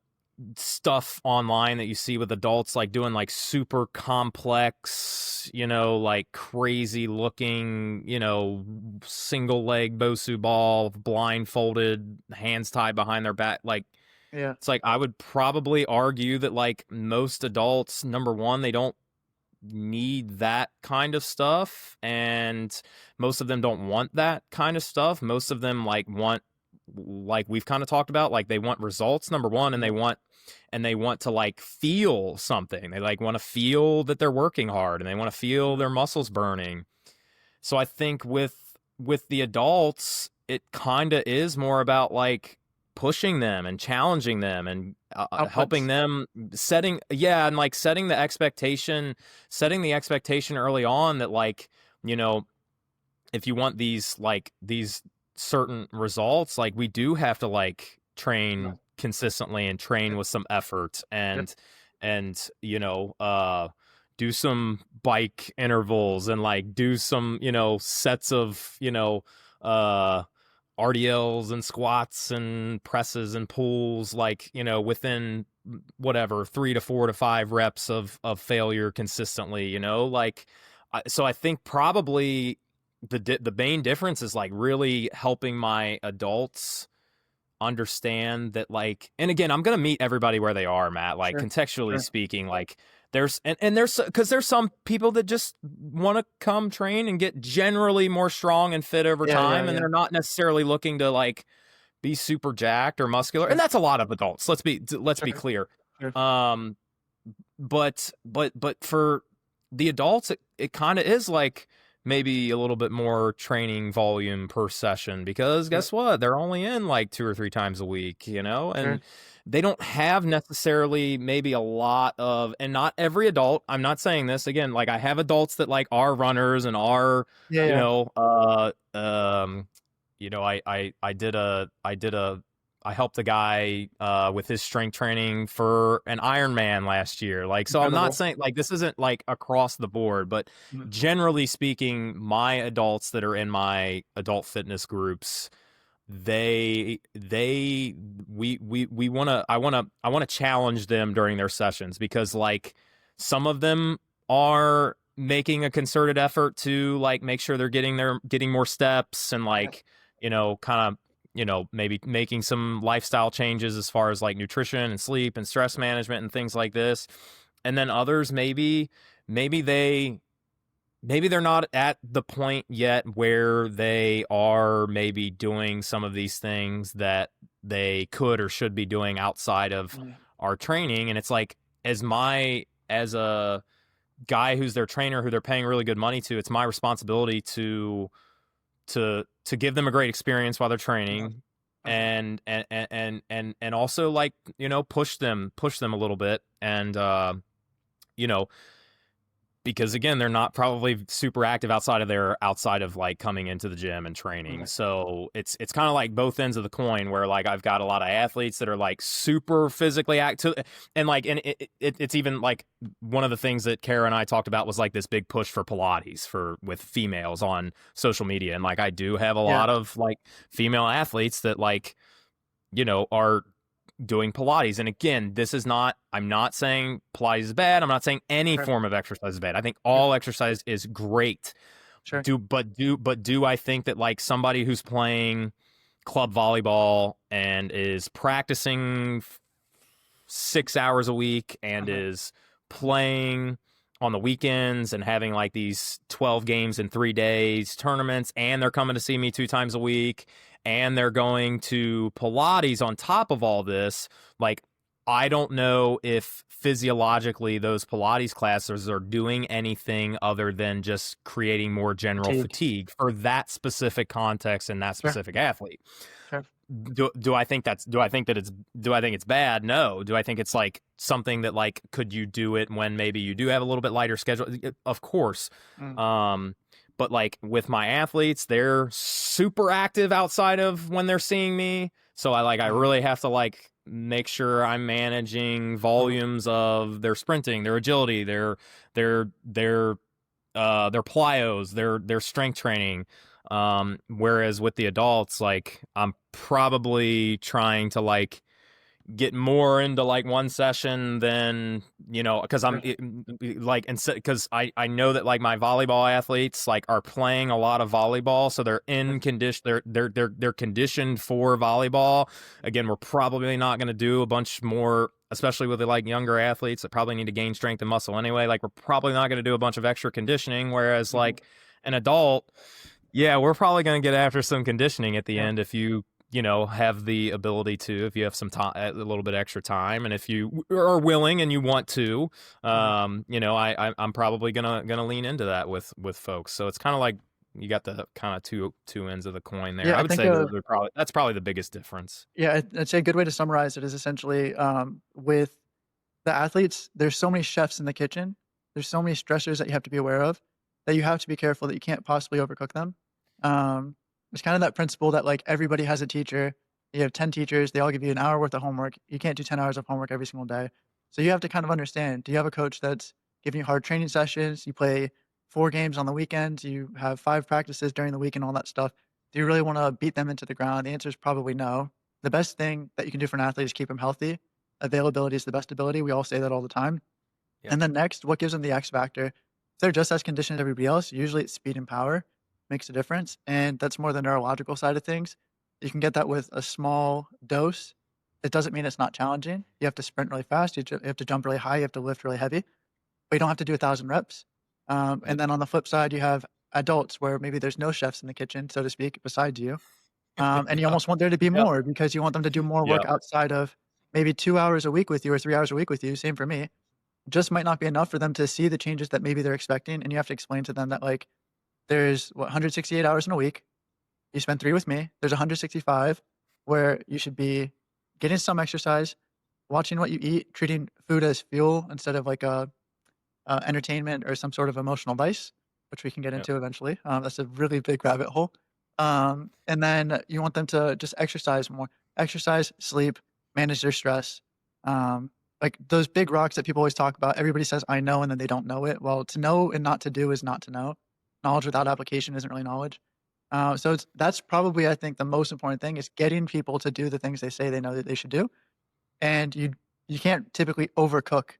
stuff online that you see with adults like doing like super complex, like crazy looking, single leg Bosu ball, blindfolded, hands tied behind their back. Like Yeah. it's like I would probably argue that like most adults, number one, they don't need that kind of stuff, and most of them don't want that kind of stuff. Most of them like want, like we've kind of talked about, like they want results, number one, and Yeah. they want to like feel something. They like want to feel that they're working hard, and they want to feel Mhm. their muscles burning. So I think with the adults, it kind of is more about like pushing them and challenging them and helping Outputs. them and like setting the expectation early on that like, you know, if you want these certain results, like we do have to like Yeah. train consistently and train Yep. with some effort Yep. and do some bike intervals and like do some, sets of, uh RDLs and squats and presses and pulls, like, within whatever 3 to 4 to 5 reps of failure consistently, like so I think probably the main difference is like really helping my adults understand that, like, and again, I'm gonna meet everybody where they are, Matt, like Sure. contextually Sure. speaking, like there's because there's some people that just want to come train and get generally more strong and fit over Yeah. Yeah. time, and Yeah. they're not necessarily looking to like be super jacked or muscular, and Sure. that's a lot of adults. Let's be Sure. clear. Sure. um but for the adults, it kind of is like maybe a little bit more training volume per session, because Sure. guess what, they're only in like 2 or 3 times a week, Sure. and they don't have necessarily maybe a lot of, and not every adult, I'm not saying this again, like I have adults that like are runners and are, Yeah. you Yeah. know I did a helped a guy with his strength training for an Ironman last year. Like, so I'm not Incredible. saying like this isn't like across the board, but Mhm. generally speaking, my adults that are in my adult fitness groups, they we want to I want to challenge them during their sessions, because like some of them are making a concerted effort to like make sure they're getting more steps, and Yeah. like, kind of, maybe making some lifestyle changes as far as like nutrition and sleep and stress management and things like this. And then others, maybe they're not at the point yet where they are maybe doing some of these things that they could or should be doing outside of Yeah. our training. And it's like, as a guy who's their trainer, who they're paying really good money to, it's my responsibility to give them a great experience while they're Yeah. training, Okay. and also, like, push them a little bit. And you know because again, they're not probably super active outside of like coming into the gym and training. Right. So it's kind of like both ends of the coin, where like I've got a lot of athletes that are like super physically active, and like, and it's even like one of the things that Kara and I talked about was like this big push for Pilates with females on social media. And like, I do have a Yeah. lot of like female athletes that like, are doing Pilates. And again, I'm not saying Pilates is bad. I'm not saying any Sure. form of exercise is bad. I think Okay. all exercise is great. Sure. Do I think that like somebody who's playing club volleyball and is practicing 6 hours a week and Uh-huh. is playing on the weekends and having like these 12 games in 3 days tournaments, and they're coming to see me 2 times a week, and they're going to Pilates on top of all this, like, I don't know if physiologically those Pilates classes are doing anything other than just creating more general Fatigue. fatigue for that specific context and that Sure. specific athlete. Sure. Do I think it's bad? No. Do I think it's like something that like, could you do it when maybe you do have a little bit lighter schedule? Of course. Mm. But like with my athletes, they're super active outside of when they're seeing me. So I Uh-huh. really have to like make sure I'm managing Uh-huh. volumes of their sprinting, their agility, their plyos, their strength training. Whereas with the adults, like, I'm probably trying to like get more into like one session than, because Sure. like, and because I know that like my volleyball athletes like are playing a lot of volleyball, so they're Sure. in condition, they're conditioned for volleyball. Again, we're probably not going to do a bunch more, especially with the like younger athletes that probably need to gain strength and muscle anyway. Like, we're probably not going to do a bunch of extra conditioning, whereas Mhm. like an adult, yeah, we're probably going to get after some conditioning at the Yeah. end, if you have the ability to, if you have some time, a little bit extra time, and if you are willing and you want to. Uh-huh. I'm probably gonna lean into that with folks. So it's kind of like you got the kind of two ends of the coin there. Yeah, I I would think, say that's probably the biggest difference. yeah, I'd say a good way to summarize it is essentially, with the athletes, there's so many chefs in the kitchen, there's so many stressors that you have to be aware of, that you have to be careful that you can't possibly overcook them. It's kind of that principle that, like, everybody has a teacher. You have 10 teachers, they all give you an hour worth of homework. You can't do 10 hours of homework every single day. So you have to kind of understand, do you have a coach that's giving you hard training sessions? You play 4 games on the weekends, you have 5 practices during the week and all that stuff. Do you really wanna beat them into the ground? The answer is probably no. The best thing that you can do for an athlete is keep them healthy. Availability is the best ability. We all say that all the time. Yep. And then next, what gives them the X factor? If they're just as conditioned as everybody else, usually it's speed and power makes a difference. And that's more the neurological side of things. You can get that with a small dose. It doesn't mean it's not challenging. You have to sprint really fast. You have to jump really high. You have to lift really heavy, but you don't have to do 1,000 reps. And Yep. then on the flip side, you have adults where maybe there's no chefs in the kitchen, so to speak, besides you. And you Yep. almost want there to be Yep. more because you want them to do more work Yep. outside of maybe 2 hours a week with you or 3 hours a week with you. Same for me. Just might not be enough for them to see the changes that maybe they're expecting. And you have to explain to them that, like, there's what, 168 hours in a week. You spend 3 with me. There's 165 where you should be getting some exercise, watching what you eat, treating food as fuel instead of like a entertainment or some sort of emotional vice, which we can get Yep. into eventually. That's a really big rabbit hole. And then you want them to just exercise more. exercise, sleep, manage their stress. Like those big rocks that people always talk about, everybody says, I know, and then they don't know it. Well, to know and not to do is not to know. Knowledge without application isn't really knowledge. That's probably, I think, the most important thing is getting people to do the things they say they know that they should do. And you can't typically overcook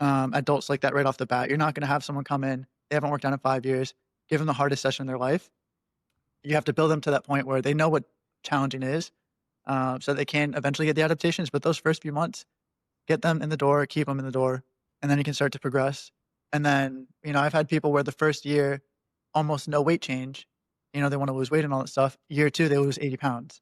adults like that right off the bat. You're not going to have someone come in, they haven't worked out in 5 years, give them the hardest session in their life. You have to build them to that point where they know what challenging is, so they can eventually get the adaptations. But those first few months, get them in the door, keep them in the door, and then you can start to progress. And then, I've had people where the first year, almost no weight change. They want to lose weight and all that stuff. Year two, they lose 80 pounds.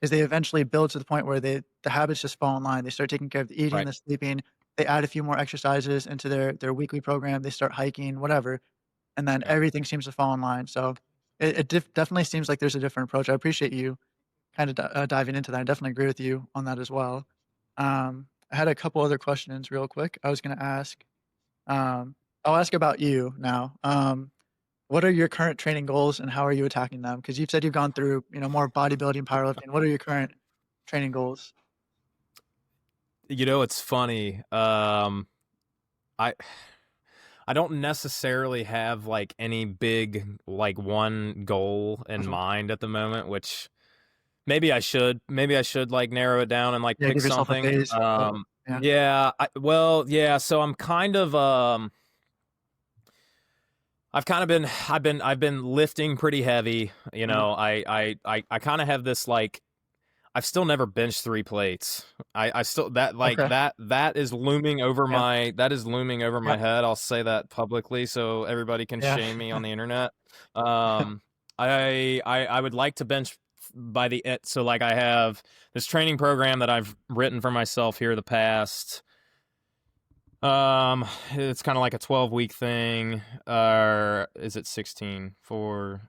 Is they eventually build to the point where the habits just fall in line. They start taking care of the eating, Right. the sleeping. They add a few more exercises into their weekly program. They start hiking, whatever, and then Yeah. everything seems to fall in line. So it definitely seems like there's a different approach. I appreciate you kind of diving into that. I definitely agree with you on that as well. I had a couple other questions real quick. I was going to ask. Um, I'll ask about you now. What are your current training goals and how are you attacking them? Because you've said you've gone through, more bodybuilding, powerlifting. What are your current training goals? It's funny. I I don't necessarily have like any big like one goal in Mhm. mind at the moment, which maybe I should. Maybe I should like narrow it down and like Yeah, pick give yourself a something. phase. Yeah. Yeah, well, yeah, so I'm kind of I've been lifting pretty heavy. Mhm. I kind of have this like I've still never benched 3 plates. I still that like Okay. that is looming over Yeah. my Yep. head. I'll say that publicly so everybody can Yeah. shame me on the internet. Um, I would like to bench by so like I have this training program that I've written for myself here the past it's kind of like a 12-week thing, or is it 16 for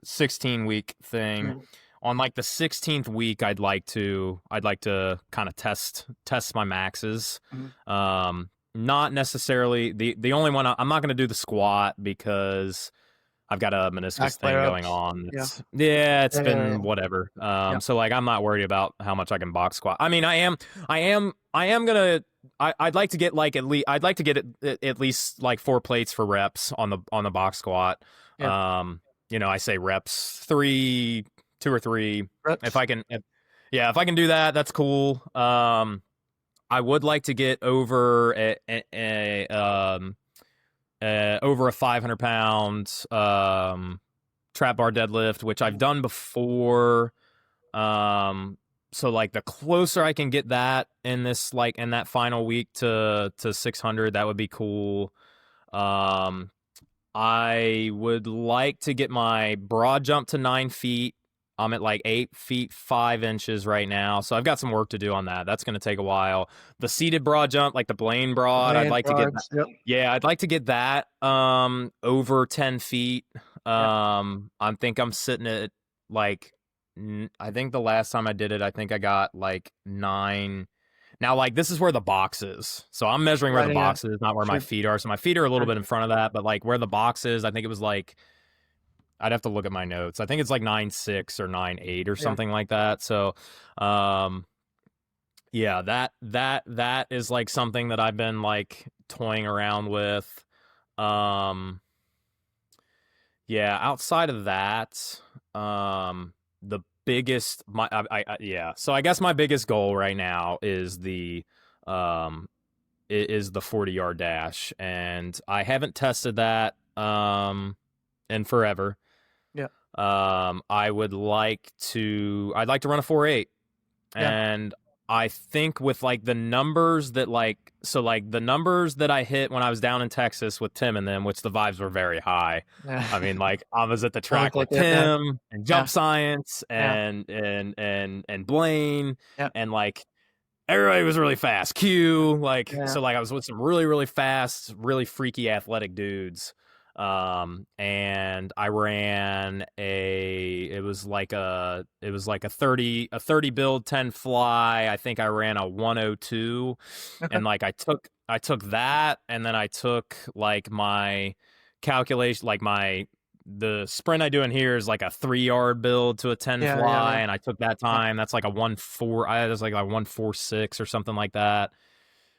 16-week thing. Mhm. On like the 16th week, I'd like to kind of test my maxes. Mhm. Not necessarily the only one I'm not going to do the squat because I've got a meniscus Back thing flare going ups. on. Yeah. It's Yeah, yeah, yeah, been whatever. yeah. So like I'm not worried about how much I can box squat. I mean, I am gonna. I'd like to get like I'd like to get at least like 4 plates for reps on the box squat. Yeah. I say reps 3, 2 or 3. If Reps. I can, yeah, if I can do that, that's cool. I would like to get over a 500 pound trap bar deadlift, which I've Mhm. done before. So like the closer I can get that in this like in that final week to 600, that would be cool. Um, I would like to get my broad jump to 9 feet. I'm at like 8 feet 5 inches right now, so I've got some work to do on that. That's going to take a while. The seated broad jump, like the Blaine The broad, I'd land like to get that. broads. Yep. Yeah, I'd like to get that over 10 feet. Yeah. I think I'm sitting at like I think the last time I did it, I think I got like 9. Now, like this is where the box is, so I'm measuring where the Right. Yeah. box is, not where my Sure. feet are. So my feet are a little Sure. bit in front of that, but like where the box is, I think it was like I'd have to look at my notes. I think it's like 9.6 or 9.8 or Yeah. something like that. So, um, yeah, that is like something that I've been like toying around with. Um, yeah, outside of that, the biggest yeah. So I guess my biggest goal right now um is the 40-yard dash, and I haven't tested that in forever. Yeah. I'd like to run a 4.8, Yeah. and I think with like the numbers that like the numbers that I hit when I was down in Texas with Tim and them, which the vibes were very high. Yeah. I mean, like I was at the That looked track like with it. Yeah. Tim and Yeah. Jump Science Yeah. and Blaine, Yeah. and like everybody was really fast. Q, like Yeah. so like I was with some really, really fast, really freaky athletic dudes. And I ran it was like a 30 build, 10 fly. I think I ran a 102, Okay. and like I took that, and then I took like my calculation, like my the sprint I do in here is like a 3-yard build to a 10 Yeah, yeah, fly, yeah, and I took that yeah. time. That's like a 1.4. I was like a 1.46 or something like that.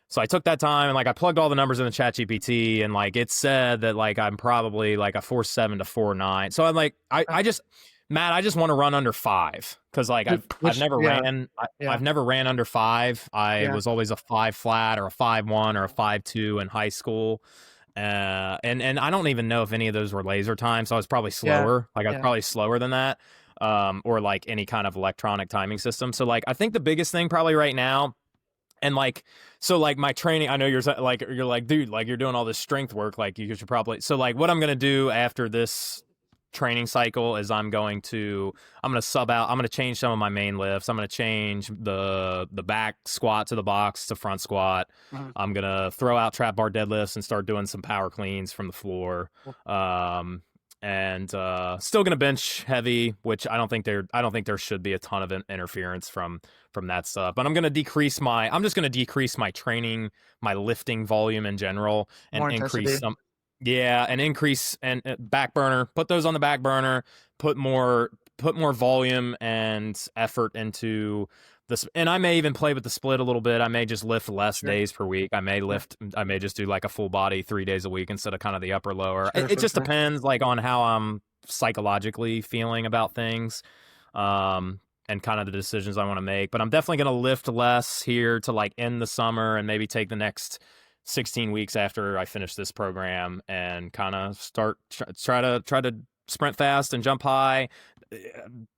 So I took that time and like I plugged all the numbers in the chat GPT, and like it said that like I'm probably like a 4.7 to 4.9. So I'm like, Okay. I just Matt, I just want to run under 5 because like I've Which never yeah, ran yeah, I've never ran under 5. I yeah, was always a 5 flat or a 5.1 or a 5.2 in high school. And I don't even know if any of those were laser time, so I was probably yeah, slower. Like I was yeah, probably slower than that, or like any kind of electronic timing system. So like I think the biggest thing probably right now, and like so like my training, I know you're like dude, like you're doing all this strength work, like you should probably. So like what I'm gonna do after this training cycle is I'm gonna sub out. I'm gonna change some of my main lifts. I'm gonna change the back squat to the box to front squat. mhm, I'm gonna throw out trap bar deadlifts and start doing some power cleans from the floor. cool. And still gonna bench heavy, which I don't think there should be a ton of interference from that stuff. But I'm just gonna decrease my training, my lifting volume in general, and More increase intensity. some. Yeah, and increase and back burner. Put those on the back burner. Put more volume and effort into this. And I may even play with the split a little bit. I may just lift less Sure, days per week. sure, I may just do like a full body 3 days a week instead of kind of the upper lower. sure, It sure, just sure. depends like on how I'm psychologically feeling about things. And kind of the decisions I want to make. But I'm definitely going to lift less here to like end the summer and maybe take the next 16 weeks after I finish this program and kind of try to sprint fast and jump high.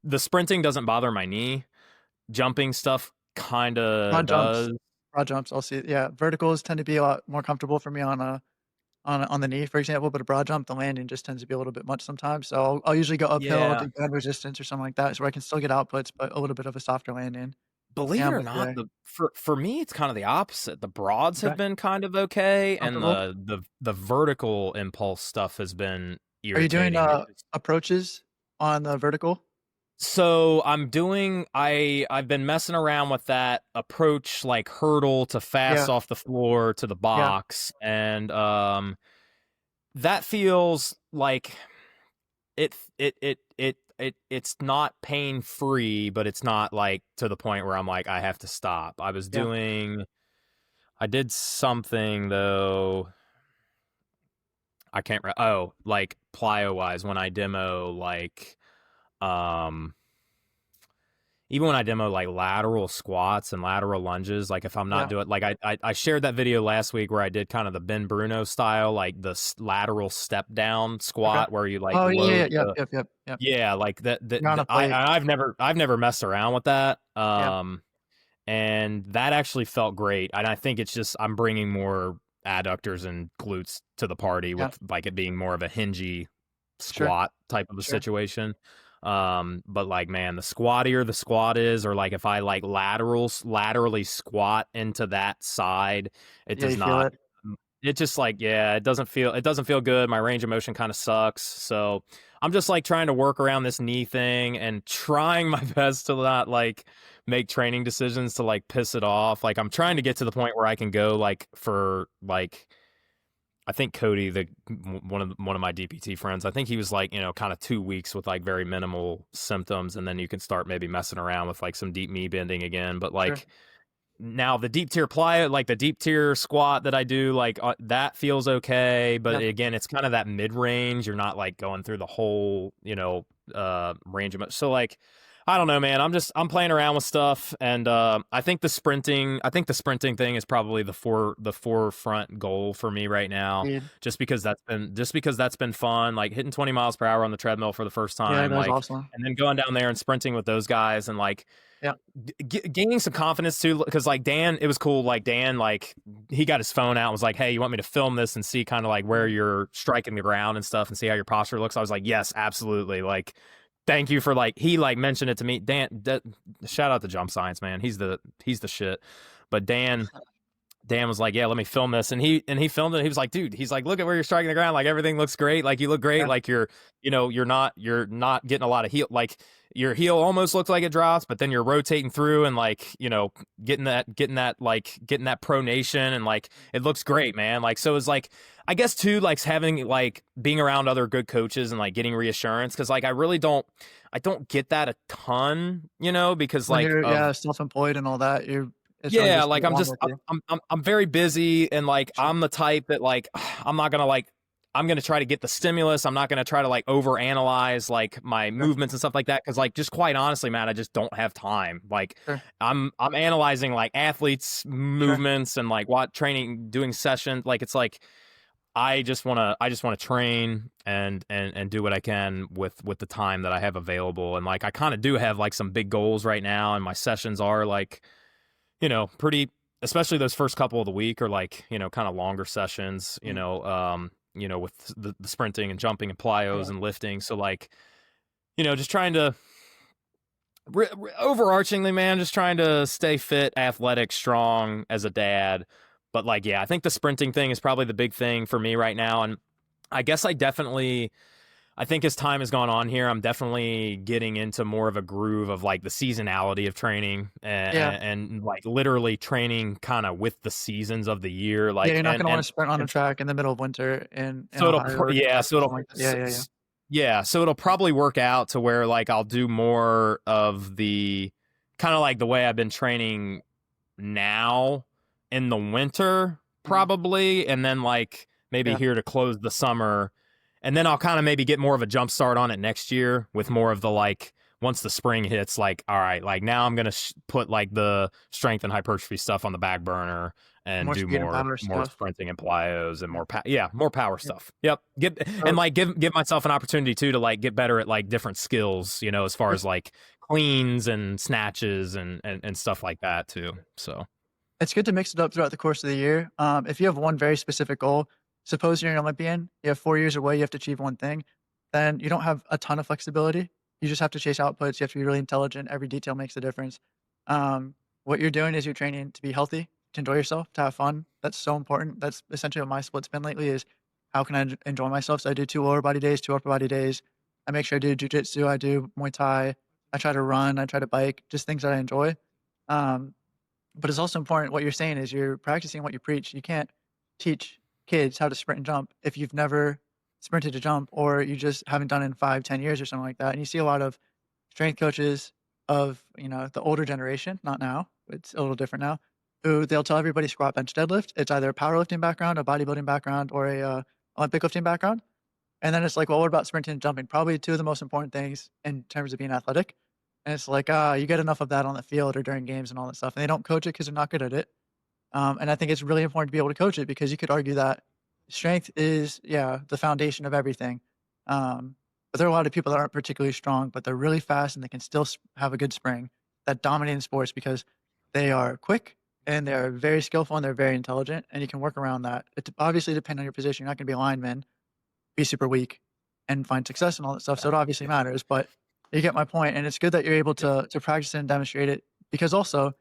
The sprinting doesn't bother my knee. Jumping stuff kind of Broad jumps, does. broad jumps, I'll see yeah, verticals tend to be a lot more comfortable for me on the knee, for example, but a broad jump, the landing just tends to be a little bit much sometimes, so I'll usually go uphill Yeah. to add resistance or something like that, so I can still get outputs, but a little bit of a softer landing. Believe Yeah, it or but not, yeah. the for me it's kind of the opposite. The broads have Okay. been kind of okay, and Comfortable. the vertical impulse stuff has been Are you doing, irritating. approaches on the vertical? So I've been messing around with that approach, like hurdle to fast Yeah, off the floor to the yeah, box, and that feels like it's not pain free, but it's not like to the point where I'm like I have to stop. yeah, I did something though. I can't oh, like plyo wise when I demo like um even when I demo like lateral squats and lateral lunges, like if I'm not yeah, doing like I shared that video last week where I did kind of the Ben Bruno style, like the lateral step down okay. squat where you like Oh, yeah, yeah, yeah, load yep, the. yep, yep, yep. Yeah, like You're on a plate. I've never messed around with that. Yeah, And that actually felt great. And I think it's just I'm bringing more adductors and glutes to the party yeah, with like it being more of a hingy sure, squat type of a sure. situation. But like man, the squattier the squat is, or like if I like laterally squat into that side, it Yeah, does you feel not. it? It just like yeah, it doesn't feel good. My range of motion kind of sucks. So I'm just like trying to work around this knee thing and trying my best to not like make training decisions to like piss it off. Like I'm trying to get to the point where I can go like for like I think Cody, one of my DPT friends, I think he was like, you know, kind of 2 weeks with like very minimal symptoms, and then you can start maybe messing around with like some deep knee bending again. But Sure. like now the deep tier plyo, like the deep tier squat that I do, like that feels okay. But Yeah, again, it's kind of that mid range. You're not like going through the whole, you know, range of so like I don't know, man. I'm playing around with stuff, and I think the sprinting thing is probably the forefront goal for me right now, indeed. just because that's been fun, like hitting 20 miles per hour on the treadmill for the first Yeah, time, that was like, awesome. and then going down there and sprinting with those guys, and like Yeah, gaining some confidence too, because like Dan, it was cool. Like Dan, like he got his phone out and was like, "Hey, you want me to film this and see kind of like where mhm, you're striking the ground and stuff, and see how your posture looks?" I was like, "Yes, absolutely." Like, thank you for like he like mentioned it to me. Dan, shout out to Jump Science, man. He's the shit. But Dan Dan was like, "Yeah, let me film this," and he filmed it. He was like, "Dude," he's like, "Look at where you're striking the ground. Like everything looks great. Like you look great. Yeah, Like you're not getting a lot of heel. Like your heel almost looks like it drops, but then you're rotating through and like getting that pronation and like it looks great, man. Like so it's like I guess too like having like being around other good coaches and like getting reassurance because like I don't get that a ton, because when like you're of self-employed and all that, it's hard to yeah, stay like I'm along just with you. I'm very busy and like Sure. I'm the type that like I'm not gonna like I'm gonna try to get the stimulus. I'm not gonna try to like overanalyze like my Sure. movements and stuff like that because like just quite honestly, man, I just don't have time. Like Sure. I'm analyzing like athletes' Sure. movements and like what training doing sessions. Like it's like I just wanna train and do what I can with the time that I have available. And like I kind of do have like some big goals right now, and my sessions are like pretty, especially those first couple of the week are like, kind of longer sessions, Mm. with the sprinting and jumping and plyos Yeah. and lifting. So like, just trying to overarchingly, man, just trying to stay fit, athletic, strong as a dad. But like, yeah, I think the sprinting thing is probably the big thing for me right now. And I guess I think as time has gone on here, I'm definitely getting into more of a groove of like the seasonality of training Yeah. and like literally training kind of with the seasons of the year. Yeah, Like, you're not gonna wanna sprint on a and track in the middle of winter in so Ohio or yeah, Kentucky so or something like that. yeah, so it'll probably work out to where like I'll do more of the kind of like the way I've been training now in the winter, Mhm. probably, and then like maybe Yeah. here to close the summer. And then I'll kind of maybe get more of a jump start on it next year with more of the like once the spring hits, like, all right, like now I'm gonna put like the strength and hypertrophy stuff on the back burner and More do speed and power more stuff. sprinting and plyos and Yeah. more power Yeah. stuff. Yep. And So like give myself an opportunity too to like get better at like different skills, as far sure. as like cleans and snatches and stuff like that too. So It's good to mix it up throughout the course of the year. If you have one very specific goal, suppose you're an Olympian, you have 4 years away, you have to achieve one thing, then you don't have a ton of flexibility. You just have to chase outputs. You have to be really intelligent. Every detail makes a difference. What you're doing is you're training to be healthy, to enjoy yourself, to have fun. That's so important. That's essentially what my split's been lately is how can I enjoy myself? So I do 2 lower body days, 2 upper body days. I make sure I do jujitsu, I do Muay Thai. I try to run, I try to bike, just things that I enjoy. Um, but it's also important what you're saying is you're practicing what you preach. You can't teach kids how to sprint and jump if you've never sprinted to jump or you just haven't done it in 5, 10 years or something like that. And you see a lot of strength coaches of, the older generation, not now, it's a little different now, who they'll tell everybody squat, bench, deadlift. It's either a powerlifting background, a bodybuilding background, or a Olympic lifting background. And then it's like, well, what about sprinting and jumping? Probably two of the most important things in terms of being athletic. And it's like, you get enough of that on the field or during games and all that stuff. And they don't coach it because they're not good at it. And I think it's really important to be able to coach it because you could argue that strength is, yeah, the foundation of everything. But there are a lot of people that aren't particularly strong, but they're really fast and they can still have a good spring that dominate in sports because they are quick and they're very skillful and they're very intelligent. And you can work around that. It obviously depends on your position. You're not going to be a lineman, be super weak and find success and all that stuff. So it obviously matters, but you get my point. And it's good that you're able yep. to practice it and demonstrate it because also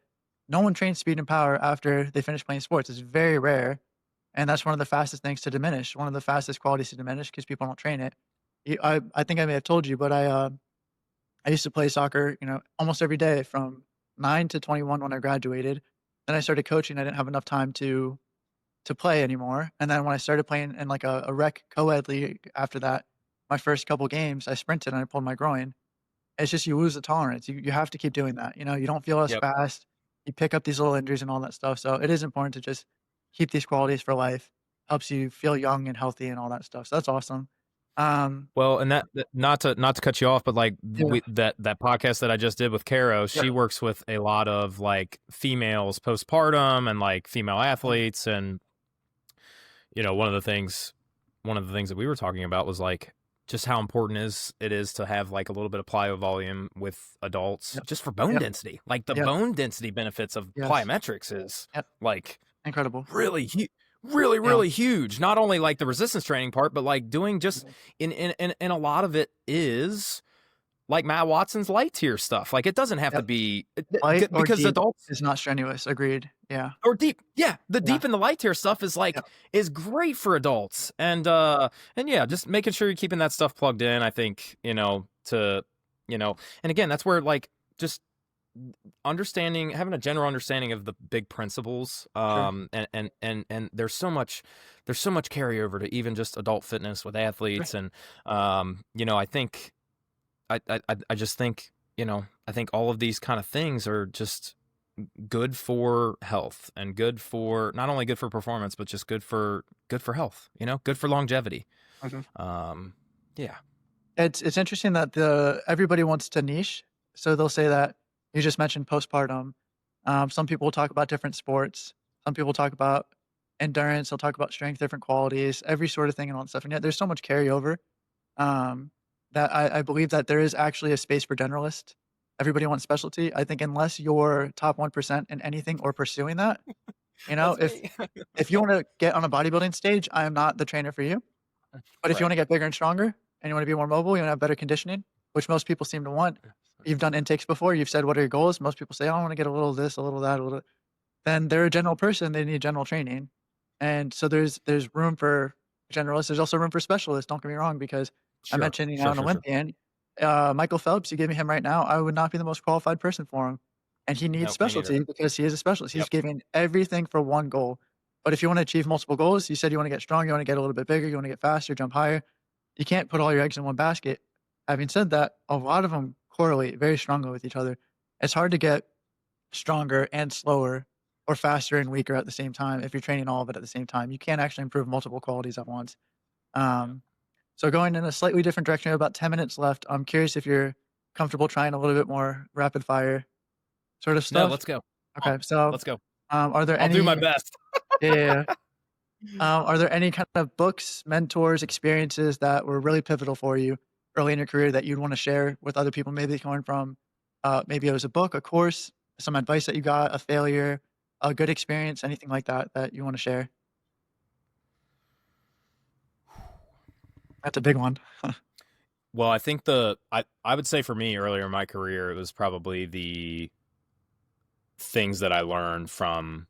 no one trains speed and power after they finish playing sports. It's very rare. And that's one of the fastest things to diminish, one of the fastest qualities to diminish because people don't train it. I think I may have told you, but I used to play soccer, almost every day from 9 to 21 when I graduated. Then I started coaching. I didn't have enough time to play anymore. And then when I started playing in like a rec co-ed league after that, my first couple games, I sprinted and I pulled my groin. It's just you lose the tolerance. You have to keep doing that. You don't feel as Yep. fast. You pick up these little injuries and all that stuff. So it is important to just keep these qualities for life. Helps you feel young and healthy and all that stuff. So that's awesome. Um, Well, and not to cut you off, but like yeah, that podcast that I just did with Caro, yeah, she works with a lot of like females postpartum and like female mm, athletes, and one of the things that we were talking about was like just how important it is to have like a little bit of plyo volume with adults yep, just for bone yep, density. Like the yep, bone density benefits of yes, plyometrics is yep, like incredible. really really Yeah, really huge. Not only like the resistance training part, but like doing just mhm, in a lot of it is like Matt Watson's light tier stuff. Like it doesn't have to Yep. be Light or because deep adults is not strenuous. Agreed. Yeah. or deep. Yeah, the Yeah. deep and the light tier stuff is Yeah. like is great for adults. And yeah, just making sure you're keeping that stuff plugged in, I think, to and again, that's where like just understanding having a general understanding of the big principles Sure. and there's so much carryover to even just adult fitness with Sure. athletes and I think I just think I think all of these kind of things are just good for health and good for not only good for performance but just good for health, good for longevity. Mhm. um yeah. It's interesting that everybody wants to niche, so they'll say that you just mentioned postpartum. Some people will talk about different sports. Some people talk about endurance. They'll talk about strength, different qualities, every sort of thing and all that stuff. And yet, there's so much carryover um, that I believe that there is actually a space for generalists. Everybody wants specialty. I think unless you're top 1% in anything or pursuing that, That's if me. if you want to get on a bodybuilding stage, I am not the trainer for you. But if you Right. wanna get bigger and stronger, and you wanna be more mobile, you wanna have better conditioning, which most people seem to want. You've done intakes before, you've said, "What are your goals?" Most people say, "Oh, I wanna get a little of this, a little of that, a little." Then they're a general person, they need general training. And so there's room for generalists, there's also room for specialists, don't get me wrong, because I Sure, mentioned, sure, an sure, sure. Olympian, Michael Phelps, you give me him right now, I would not be the most qualified person for him. And he needs Nope, me neither. specialty because he is a specialist. He's Yep. giving everything for one goal. But if you wanna achieve multiple goals, you said you wanna get strong, you wanna get a little bit bigger, you wanna get faster, jump higher, you can't put all your eggs in one basket. Having said that, a lot of them correlate very strongly with each other. It's hard to get stronger and slower or faster and weaker at the same time if you're training all of it at the same time. You can't actually improve multiple qualities at once. Yeah. Um, so going in a slightly different direction, we have about 10 minutes left. I'm curious if you're comfortable trying a little bit more rapid fire sort of No, stuff. let's go. Come on, Okay, so let's go. are there I'll do my any best. yeah, yeah, yeah. Are there any kind of books, mentors, experiences that were really pivotal for you early in your career that you'd want to share with other people? Maybe coming from, maybe it was a book, a course, some advice that you got, a failure, a good experience, anything like that that you want to share? That's a big one. Well, I think I would say for me earlier in my career, it was probably the things that I learned from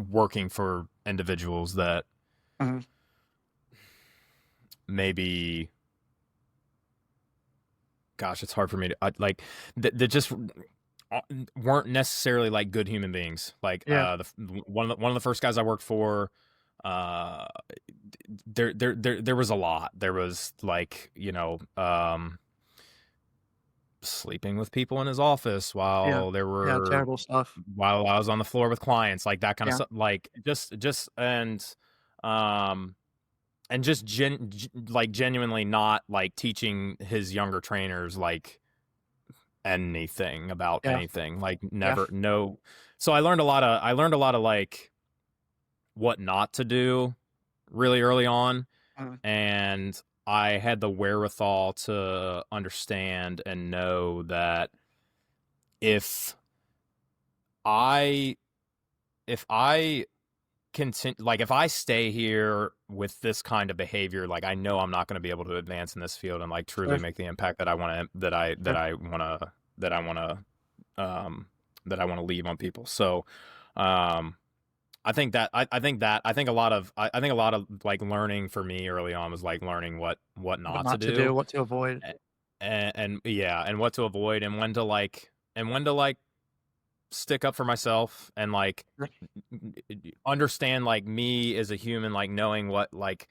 working for individuals that Mhm. maybe, gosh, it's hard for me to like that just weren't necessarily like good human beings. Like Yeah, one of the first guys I worked for, uh, there was a lot. There was like sleeping with people in his office yeah, yeah. Terrible stuff. while I was on the floor with clients, like that kind of Yeah, stuff. Like just um and just like genuinely not like teaching his younger trainers like anything about yeah, anything, like yeah. never no. So I learned a lot of like what not to do really early on, Mhm. and I had the wherewithal to understand and know that if I if I continue, like if I stay here with this kind of behavior, like I know I'm not going to be able to advance in this field and like truly Sure, make the impact that I want to sure. that I want I want to leave on people. So um I think a lot of like learning for me early on was like learning what What not to not to do, do, what to avoid. and yeah, and what to avoid, and when to like stick up for myself and like Sure, understand like me as a human, like knowing what like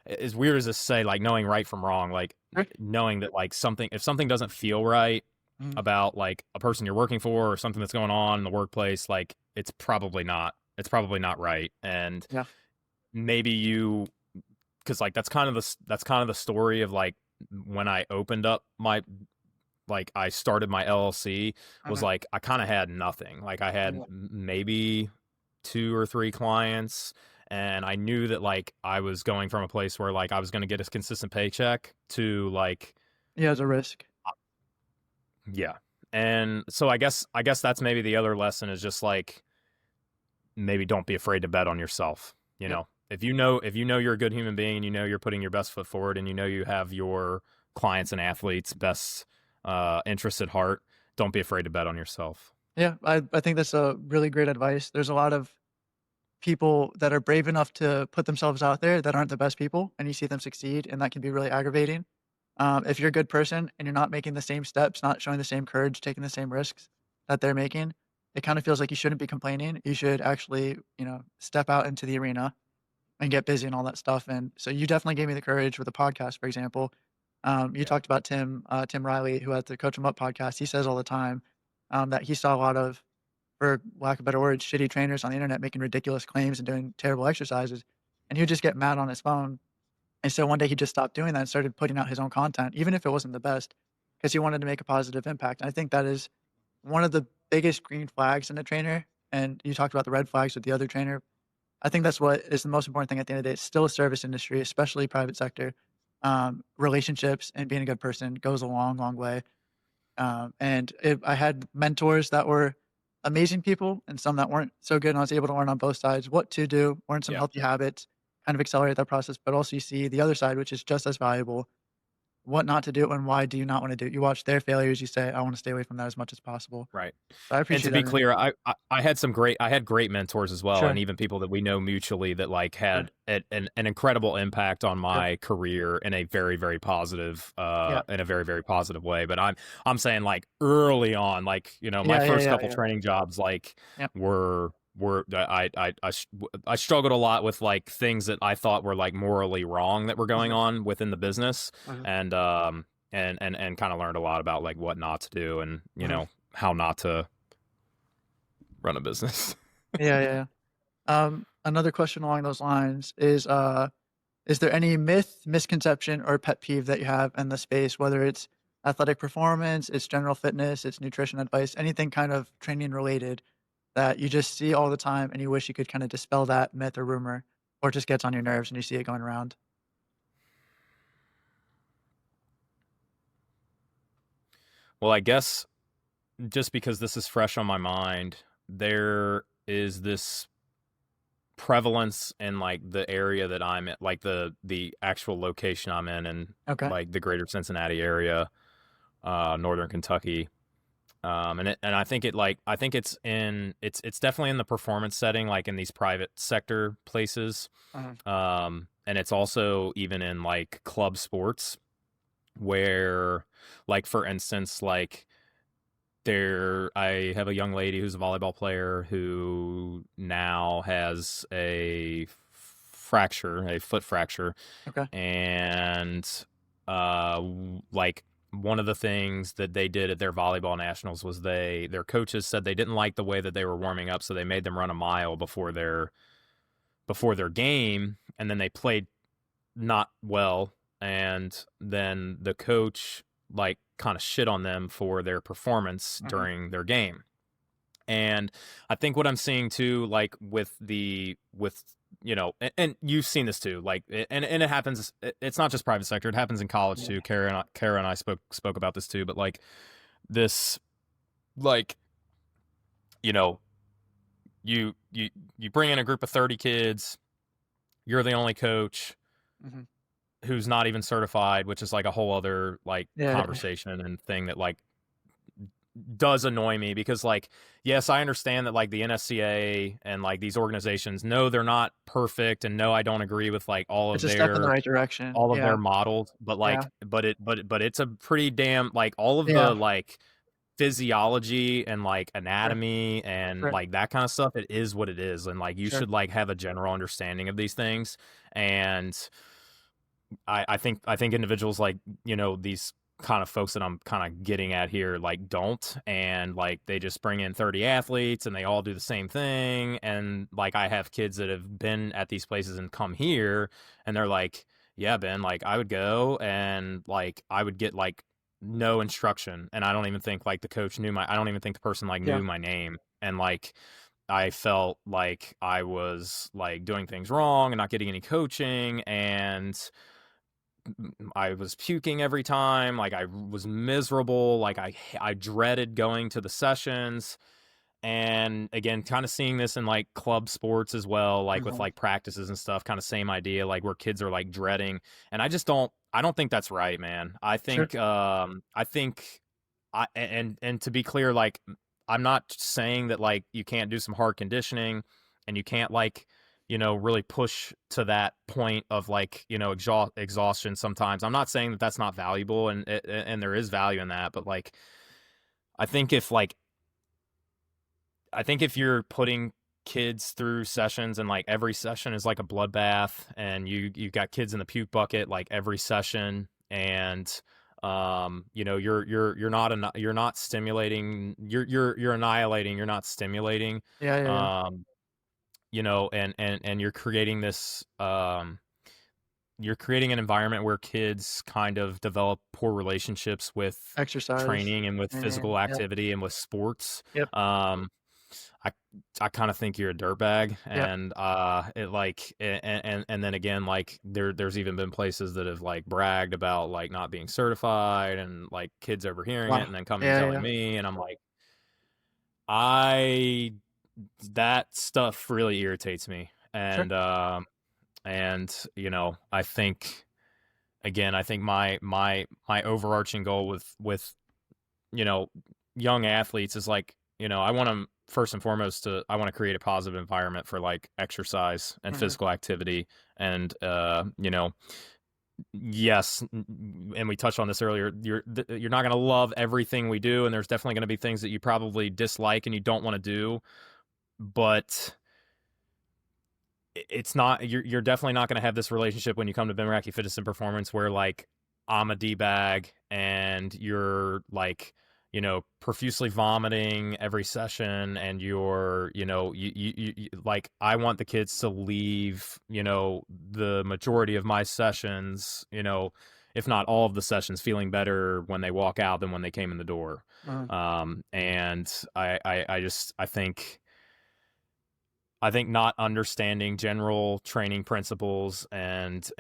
as weird as this say, like knowing right from wrong, like sure. knowing that like if something doesn't feel right Mhm. about like a person you're working for or something that's going on in the workplace, like it's probably not right. And Yeah, maybe because like that's kind of the story of like when I opened up my like I started my LLC, was mhm. like I kind of had nothing. Like I had Yeah, maybe two or three clients, and I knew that like I was going from a place where like I was going to get a consistent paycheck to like yeah, it's a risk. yeah. And so I guess that's maybe the other lesson is just like maybe don't be afraid to bet on yourself. Yep, If you know you're a good human being and you know you're putting your best foot forward and you know you have your clients and athletes' best interests at heart, don't be afraid to bet on yourself. Yeah, I think that's a really great advice. There's a lot of people that are brave enough to put themselves out there that aren't the best people, and you see them succeed, and that can be really aggravating. If you're a good person and you're not making the same steps, not showing the same courage, taking the same risks that they're making, it kind of feels like you shouldn't be complaining. You should actually, step out into the arena and get busy and all that stuff. And so you definitely gave me the courage with the podcast, for example. You Yeah. talked about Tim Riley, who had the Coach 'em Up podcast. He says all the time that he saw a lot of, for lack of a better word, shitty trainers on the internet making ridiculous claims and doing terrible exercises. And he would just get mad on his phone. And so one day he just stopped doing that and started putting out his own content, even if it wasn't the best, because he wanted to make a positive impact. And I think that is one of the biggest green flags in a trainer. And you talked about the red flags with the other trainer. I think that's what is the most important thing at the end of the day. It's still a service industry, especially private sector. Relationships and being a good person goes a long, long way. I had mentors that were amazing people and some that weren't so good. And I was able to learn on both sides what to do, learn some Yeah. healthy habits, kind of accelerate that process. But also, you see the other side, which is just as valuable, what not to do and why do you not want to do it. You watch their failures, you say, I want to stay away from that as much as possible. Right. So I And to appreciate be that. clear, I had I had great mentors as well, and Sure. even people that we know mutually that like Sure. had an incredible impact on Sure. my career in a very, very positive Yeah. in a very, very positive way. But I'm saying like early on, like, my Yeah. Yeah. first Yeah. couple Yeah. training jobs like Yep. were I struggled a lot with like things that I thought were like morally wrong that were going Mhm. on within the business, Mhm. and kind of learned a lot about like what not to do, and Mhm. how not to run a business. Yeah. Yeah. Yeah. Another question along those lines is there any myth, misconception, or pet peeve that you have in the space, whether it's athletic performance, it's general fitness, it's nutrition advice, anything kind of training related that you just see all the time and you wish you could kind of dispel that myth or rumor, or it just gets on your nerves and you see it going around? Well, I guess just because this is fresh on my mind, there is this prevalence in like the area that I'm at, like the actual location I'm in, and Okay. like the greater Cincinnati area, northern Kentucky. And I think I think it's definitely in the performance setting, like in these private sector places. Uh-huh. And it's also even in like club sports where, like, for instance, like I have a young lady who's a volleyball player who now has a foot fracture, Okay. and like one of the things that they did at their volleyball nationals was their coaches said they didn't like the way that they were warming up, so they made them run a mile before their game, and then they played not well, and then the coach like kind of shit on them for their performance Uh-huh. during their game. And I think what I'm seeing too, like with and you've seen this too, like and it happens. It's not just private sector; it happens in college Yeah. too. Kara and I spoke about this too, but like this, like, you know, you bring in a group of 30 kids, you're the only coach Mhm. who's not even certified, which is like a whole other like Yeah. Yeah. conversation and thing that like does annoy me, because like, yes, I understand that like the NSCA and like these organizations, no, they're not perfect, and no, I don't agree with like It's a step in the right direction. all of their Yeah. models, but Yeah. like but it's a pretty damn, like, all of the Yeah. like physiology and like Sure. anatomy and Sure. like that kind of stuff, it is what it is, and like you Sure. should like have a general understanding of these things. And I think individuals like, these kind of folks that I'm kind of getting at here, like, don't, and like they just bring in 30 athletes and they all do the same thing. And like I have kids that have been at these places and come here, and they're like, yeah, Ben, like I would go and like I would get like no instruction, and I don't even think like the coach knew I don't even think the person like Yeah. knew my name. And like I felt like I was like doing things wrong and not getting any coaching, and I was puking every time. Like I was miserable. Like I dreaded going to the sessions, and again, kind of seeing this in like club sports as well, like with Mhm. like practices and stuff, kind of same idea, like where kids are like dreading. And I don't think that's right, man. Sure. I think and to be clear, like I'm not saying that like you can't do some hard conditioning and you can't like, really push to that point of like, exhaustion sometimes. I'm not saying that that's not valuable, and there is value in that, but like I think if like I think if you're putting kids through sessions and like every session is like a bloodbath, and you've got kids in the puke bucket like every session, and you're not stimulating, you're annihilating, you're not stimulating, Yeah, yeah, yeah. um and you're creating an environment where kids kind of develop poor relationships with Exercise. training and with And physical yep, activity and with sports. yep, um I I kind of think you're a dirtbag, yep. and it like and then again, like there's even been places that have like bragged about like not being certified, and like kids overhearing it Wow. and then coming and Yeah, telling yeah. me, and I'm like, I that stuff really irritates me, Sure. and I think, again, I think my overarching goal with you know, young athletes is like, I want them first and foremost I want to create a positive environment for like exercise and Mhm. physical activity. And, yes. And we touched on this earlier. You're not going to love everything we do. And there's definitely going to be things that you probably dislike and you don't want to do, but it's not, you're definitely not going to have this relationship when you come to Racke Fitness and Performance where like I'm a D-bag and you're like, profusely vomiting every session, and you're, like, I want the kids to leave, the majority of my sessions, if not all of the sessions, feeling better when they walk out than when they came in the door. Mhm. And I think not understanding general training principles, and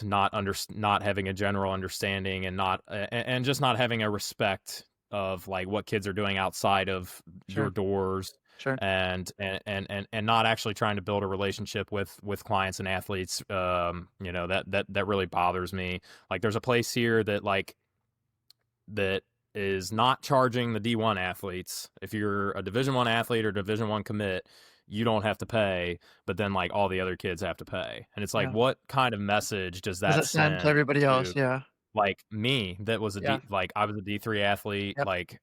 not having a general understanding, and just not having a respect of like what kids are doing outside of your Sure, doors, sure. and not actually trying to build a relationship with clients and athletes, that really bothers me. Like there's a place here that is not charging the D1 athletes. If you're a Division 1 athlete or Division 1 commit, you don't have to pay, but then like all the other kids have to pay. And it's like, Yeah. what kind of message does Does that that send to send everybody else? to Yeah. like me, that was Yeah. I was a D3 athlete, Yep, like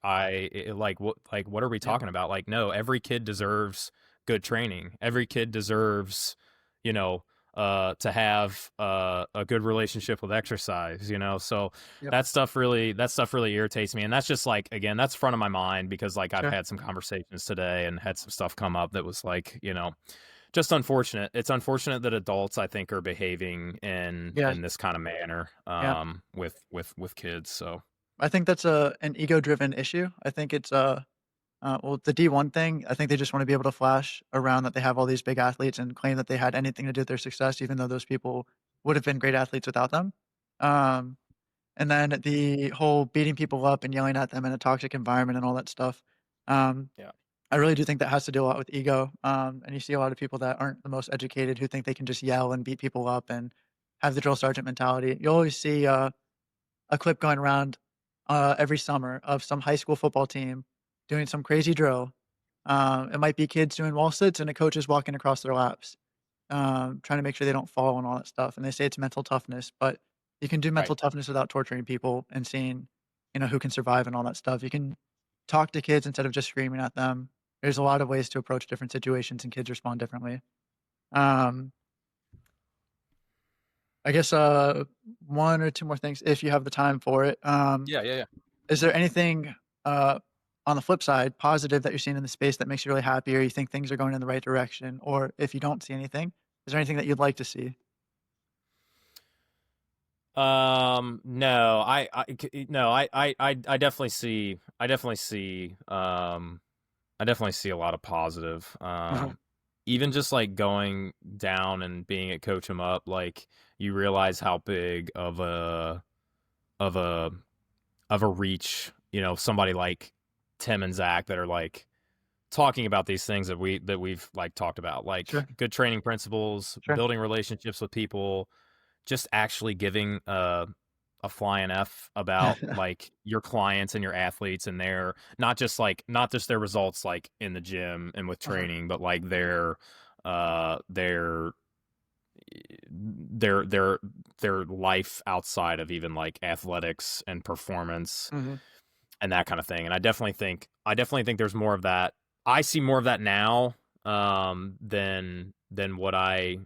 what are we yep. talking about? Like, no, every kid deserves good training. Every kid deserves, you know, to have a good relationship with exercise, so Yep. that stuff really irritates me. And that's just like, again, that's front of my mind because like I've Sure. had some conversations today and had some stuff come up that was like, just unfortunate. It's unfortunate that adults, I think, are behaving Yeah, in this kind of manner, yeah. with kids. So I think that's an ego-driven issue. I think it's, well, the D1 thing, I think they just wanna be able to flash around that they have all these big athletes and claim that they had anything to do with their success, even though those people would have been great athletes without them. Um, and then the whole beating people up and yelling at them in a toxic environment and all that stuff. Um, yeah, I really do think that has to do a lot with ego. And you see a lot of people that aren't the most educated who think they can just yell and beat people up and have the drill sergeant mentality. You always see a clip going around every summer of some high school football team doing some crazy drill. It might be kids doing wall sits and a coach is walking across their laps, trying to make sure they don't fall and all that stuff. And they say it's mental toughness, but you can do right. mental toughness without torturing people and seeing, who can survive and all that stuff. You can talk to kids instead of just screaming at them. There's a lot of ways to approach different situations and kids respond differently. Um, I guess, 1 or 2 more things if you have the time for it. Yeah, yeah, yeah. Is there anything, uh, on the flip side, positive that you're seeing in the space that makes you really happy or you think things are going in the right direction? Or if you don't see anything, is there anything that you'd like to see? No, no, I definitely see a lot of positive. Uh-huh. Even just like going down and being at Coach 'em Up, like you realize how big of a reach, somebody like Tim and Zach that are like talking about these things that we've like talked about, like Sure, good training principles, sure. building relationships with people, just actually giving a flying F about like your clients and your athletes and their not just their results like in the gym and with Uh-huh. training, but like their their their their life outside of even like athletics and performance Mhm. and that kind of thing. And I definitely think there's more of that. I see more of that now than what I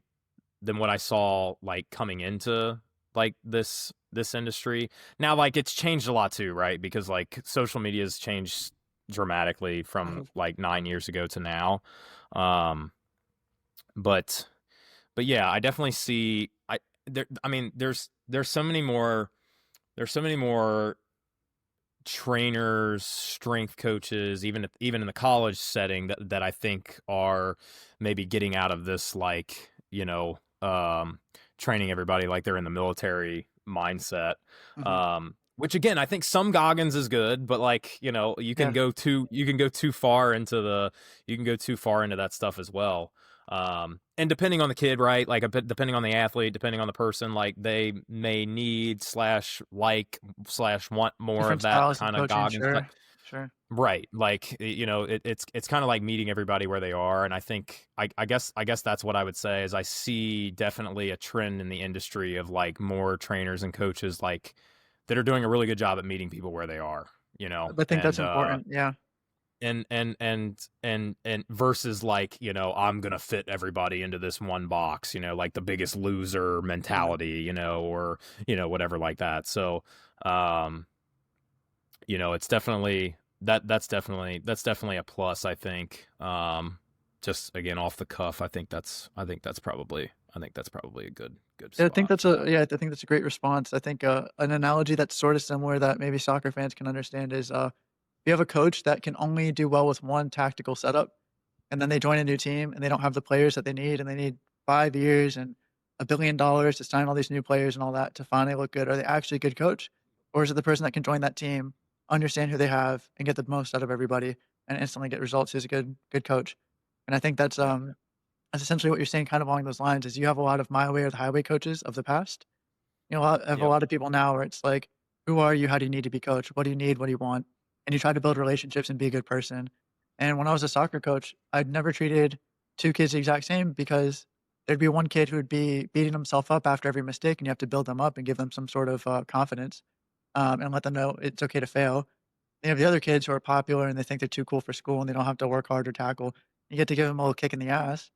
saw like coming into like this industry. Now like it's changed a lot too, right? Because like social media has changed dramatically from Uh-huh. like 9 years ago to now. Um but but yeah, I definitely see I mean there's so many more trainers, strength coaches, even in the college setting that I think are maybe getting out of this like, training everybody like they're in the military mindset. Mhm. Which again, I think some Goggins is good, but like, Yeah. you can go too far into that stuff as well. And depending on the kid, right? Like a bit depending on the athlete, depending on the person, like they may need slash want more of Different that styles of kind of coaching, Goggins type. sure, sure. Right. Like, it's kind of like meeting everybody where they are. And I think, I guess that's what I would say is I see definitely a trend in the industry of like more trainers and coaches, like that are doing a really good job at meeting people where they are, I think that's important, yeah. and versus like, I'm going to fit everybody into this one box, like the biggest loser Uh-huh. mentality, or, whatever like that. So, um, it's definitely that's definitely a plus, I think. Just again off the cuff, I think that's probably a good Yeah, I think spot that's for that. I think that's a great response. I think, an analogy that's sort of similar that maybe soccer fans can understand is, you have a coach that can only do well with one tactical setup, and then they join a new team, and they don't have the players that they need, and they need 5 years and $1 billion to sign all these new players and all that to finally look good. Are they actually a good coach? Or is it the person that can join that team, understand who they have, and get the most out of everybody, and instantly get results who's a good coach? And I think Yeah. that's essentially what you're saying kind of along those lines is you have a lot of my way or the highway coaches of the past. You know, I have a Yep. lot of people now where it's like, "Who are you? How do you need to be coached? What do you need? What do you want?" And you try to build relationships and be a good person. And when I was a soccer coach, I'd never treated 2 kids the exact same because there'd be one kid who would be beating himself up after every mistake, and you have to build them up and give them some sort of, confidence, and let them know it's okay to fail. You have the other kids who are popular and they think they're too cool for school and they don't have to work hard or tackle. You get to give them a little kick in the ass,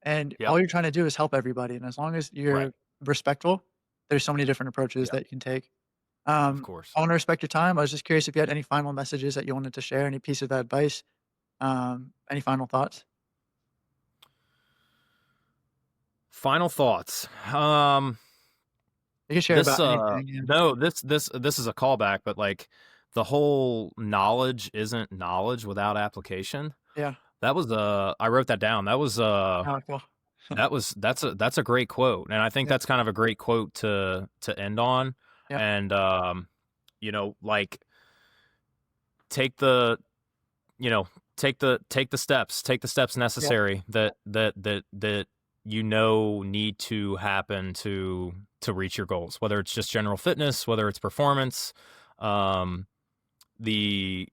and Yep. all you're trying to do is help everybody, and as long as Right. you're respectful, there's so many different approaches Yep. that you can take. Of I course. wanna respect your time. I was just curious if you had any final messages that you wanted to share, any piece of advice, any final thoughts? Final thoughts. You can share This about anything, yeah. no, this is a callback, but like the whole knowledge isn't knowledge without application. Yeah. That was I wrote that down. Oh, cool. That's a great quote, and I think Yeah, that's kind of a great quote to end on. yeah, And like take the you know take the steps yeah, necessary that need to happen to reach your goals, whether it's just general fitness, whether it's performance. um the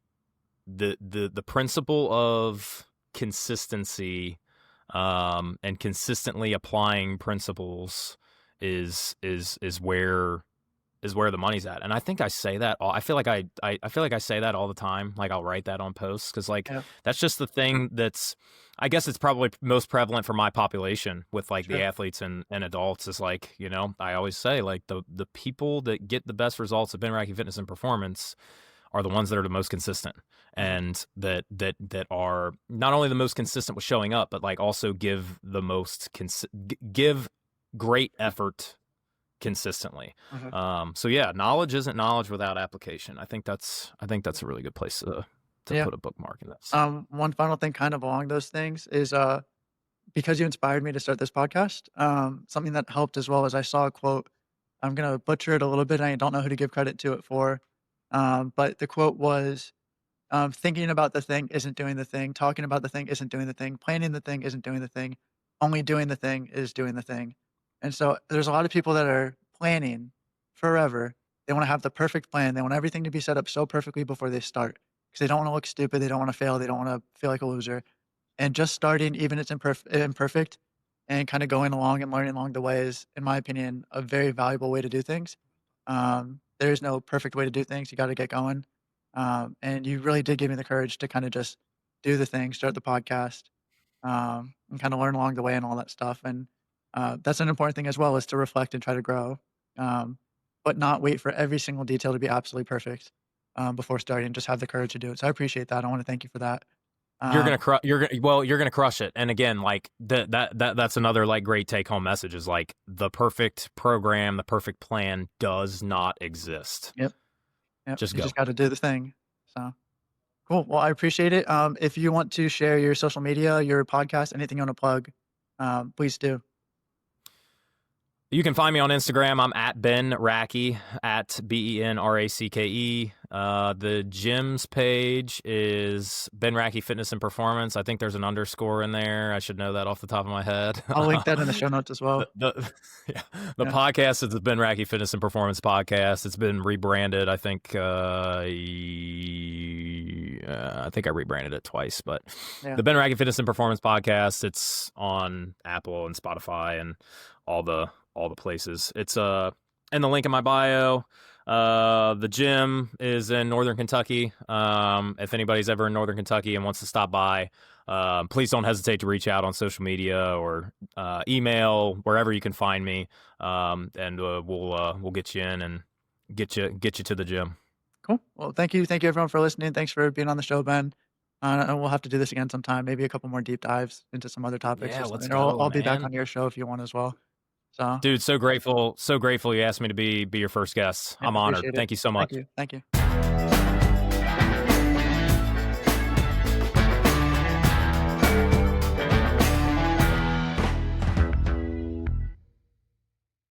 the principle of consistency, and consistently applying principles is where the money's at. And I think I say that all I feel like I feel like I say that all the time. Like I'll write that on posts because like yeah, that's just the thing that's I guess it's probably most prevalent for my population with like the sure. athletes and adults is like, I always say like the people that get the best results of Ben Racke fitness and performance are the ones that are the most consistent Mhm, and that are not only the most consistent with showing up, but like also give the most give great effort consistently. mhm. So yeah, knowledge isn't knowledge without application. I think that's a really good place to Yeah. put a bookmark in this. One final thing kind of along those things is, because you inspired me to start this podcast, something that helped as well as I saw a quote. I'm gonna butcher it a little bit, I don't know who to give credit to it for, but the quote was, Thinking about the thing isn't doing the thing, talking about the thing isn't doing the thing, planning the thing isn't doing the thing, only doing the thing is doing the thing. And so there's a lot of people that are planning forever. They wanna have the perfect plan, they want everything to be set up so perfectly before they start, because they don't wanna look stupid, they don't wanna fail, they don't wanna feel like a loser. And just starting, even if it's imperfect, and kinda going along and learning along the way is, in my opinion, a very valuable way to do things. There is no perfect way to do things, you gotta get going. And you really did give me the courage to kinda just do the thing, start the podcast, and kinda learn along the way and all that stuff, and, that's an important thing as well, is to reflect and try to grow, um, but not wait for every single detail to be absolutely perfect, before starting, just have the courage to do it, so I appreciate that, I wanna thank you for that. Um You're gonna crush it. And again, like that's another like great take home message is like the perfect program, the perfect plan does not exist. Yep, yep, Just you go. just gotta do the thing, so cool, well, I appreciate it, if you want to share your social media, your podcast, anything you wanna plug, please do. You can find me on Instagram. I'm at Ben Racke, at BenRacke. The gym's page is Ben Racke Fitness and Performance. I think there's an underscore in there. I should know that off the top of my head. I'll link that in the show notes as well. Yeah, the Yeah. podcast is the Ben Racke Fitness and Performance podcast. It's been rebranded. I think I rebranded it twice, but Yeah. the Ben Racke Fitness and Performance podcast. It's on Apple and Spotify and all the places. It's in the link in my bio. The gym is in Northern Kentucky. If anybody's ever in Northern Kentucky and wants to stop by, please don't hesitate to reach out on social media or email, wherever you can find me, and we'll get you in and get you to the gym. Cool. Well, thank you everyone for listening. Thanks for being on the show, Ben. And we'll have to do this again sometime, maybe a couple more deep dives into some other topics Yeah, or let's something, or I'll go, I'll be back man. on your show if you want as well. So, Dude, so grateful you asked me to be your first guest. yeah, I'm honored. appreciate it. Thank you so Thank much. you. Thank you.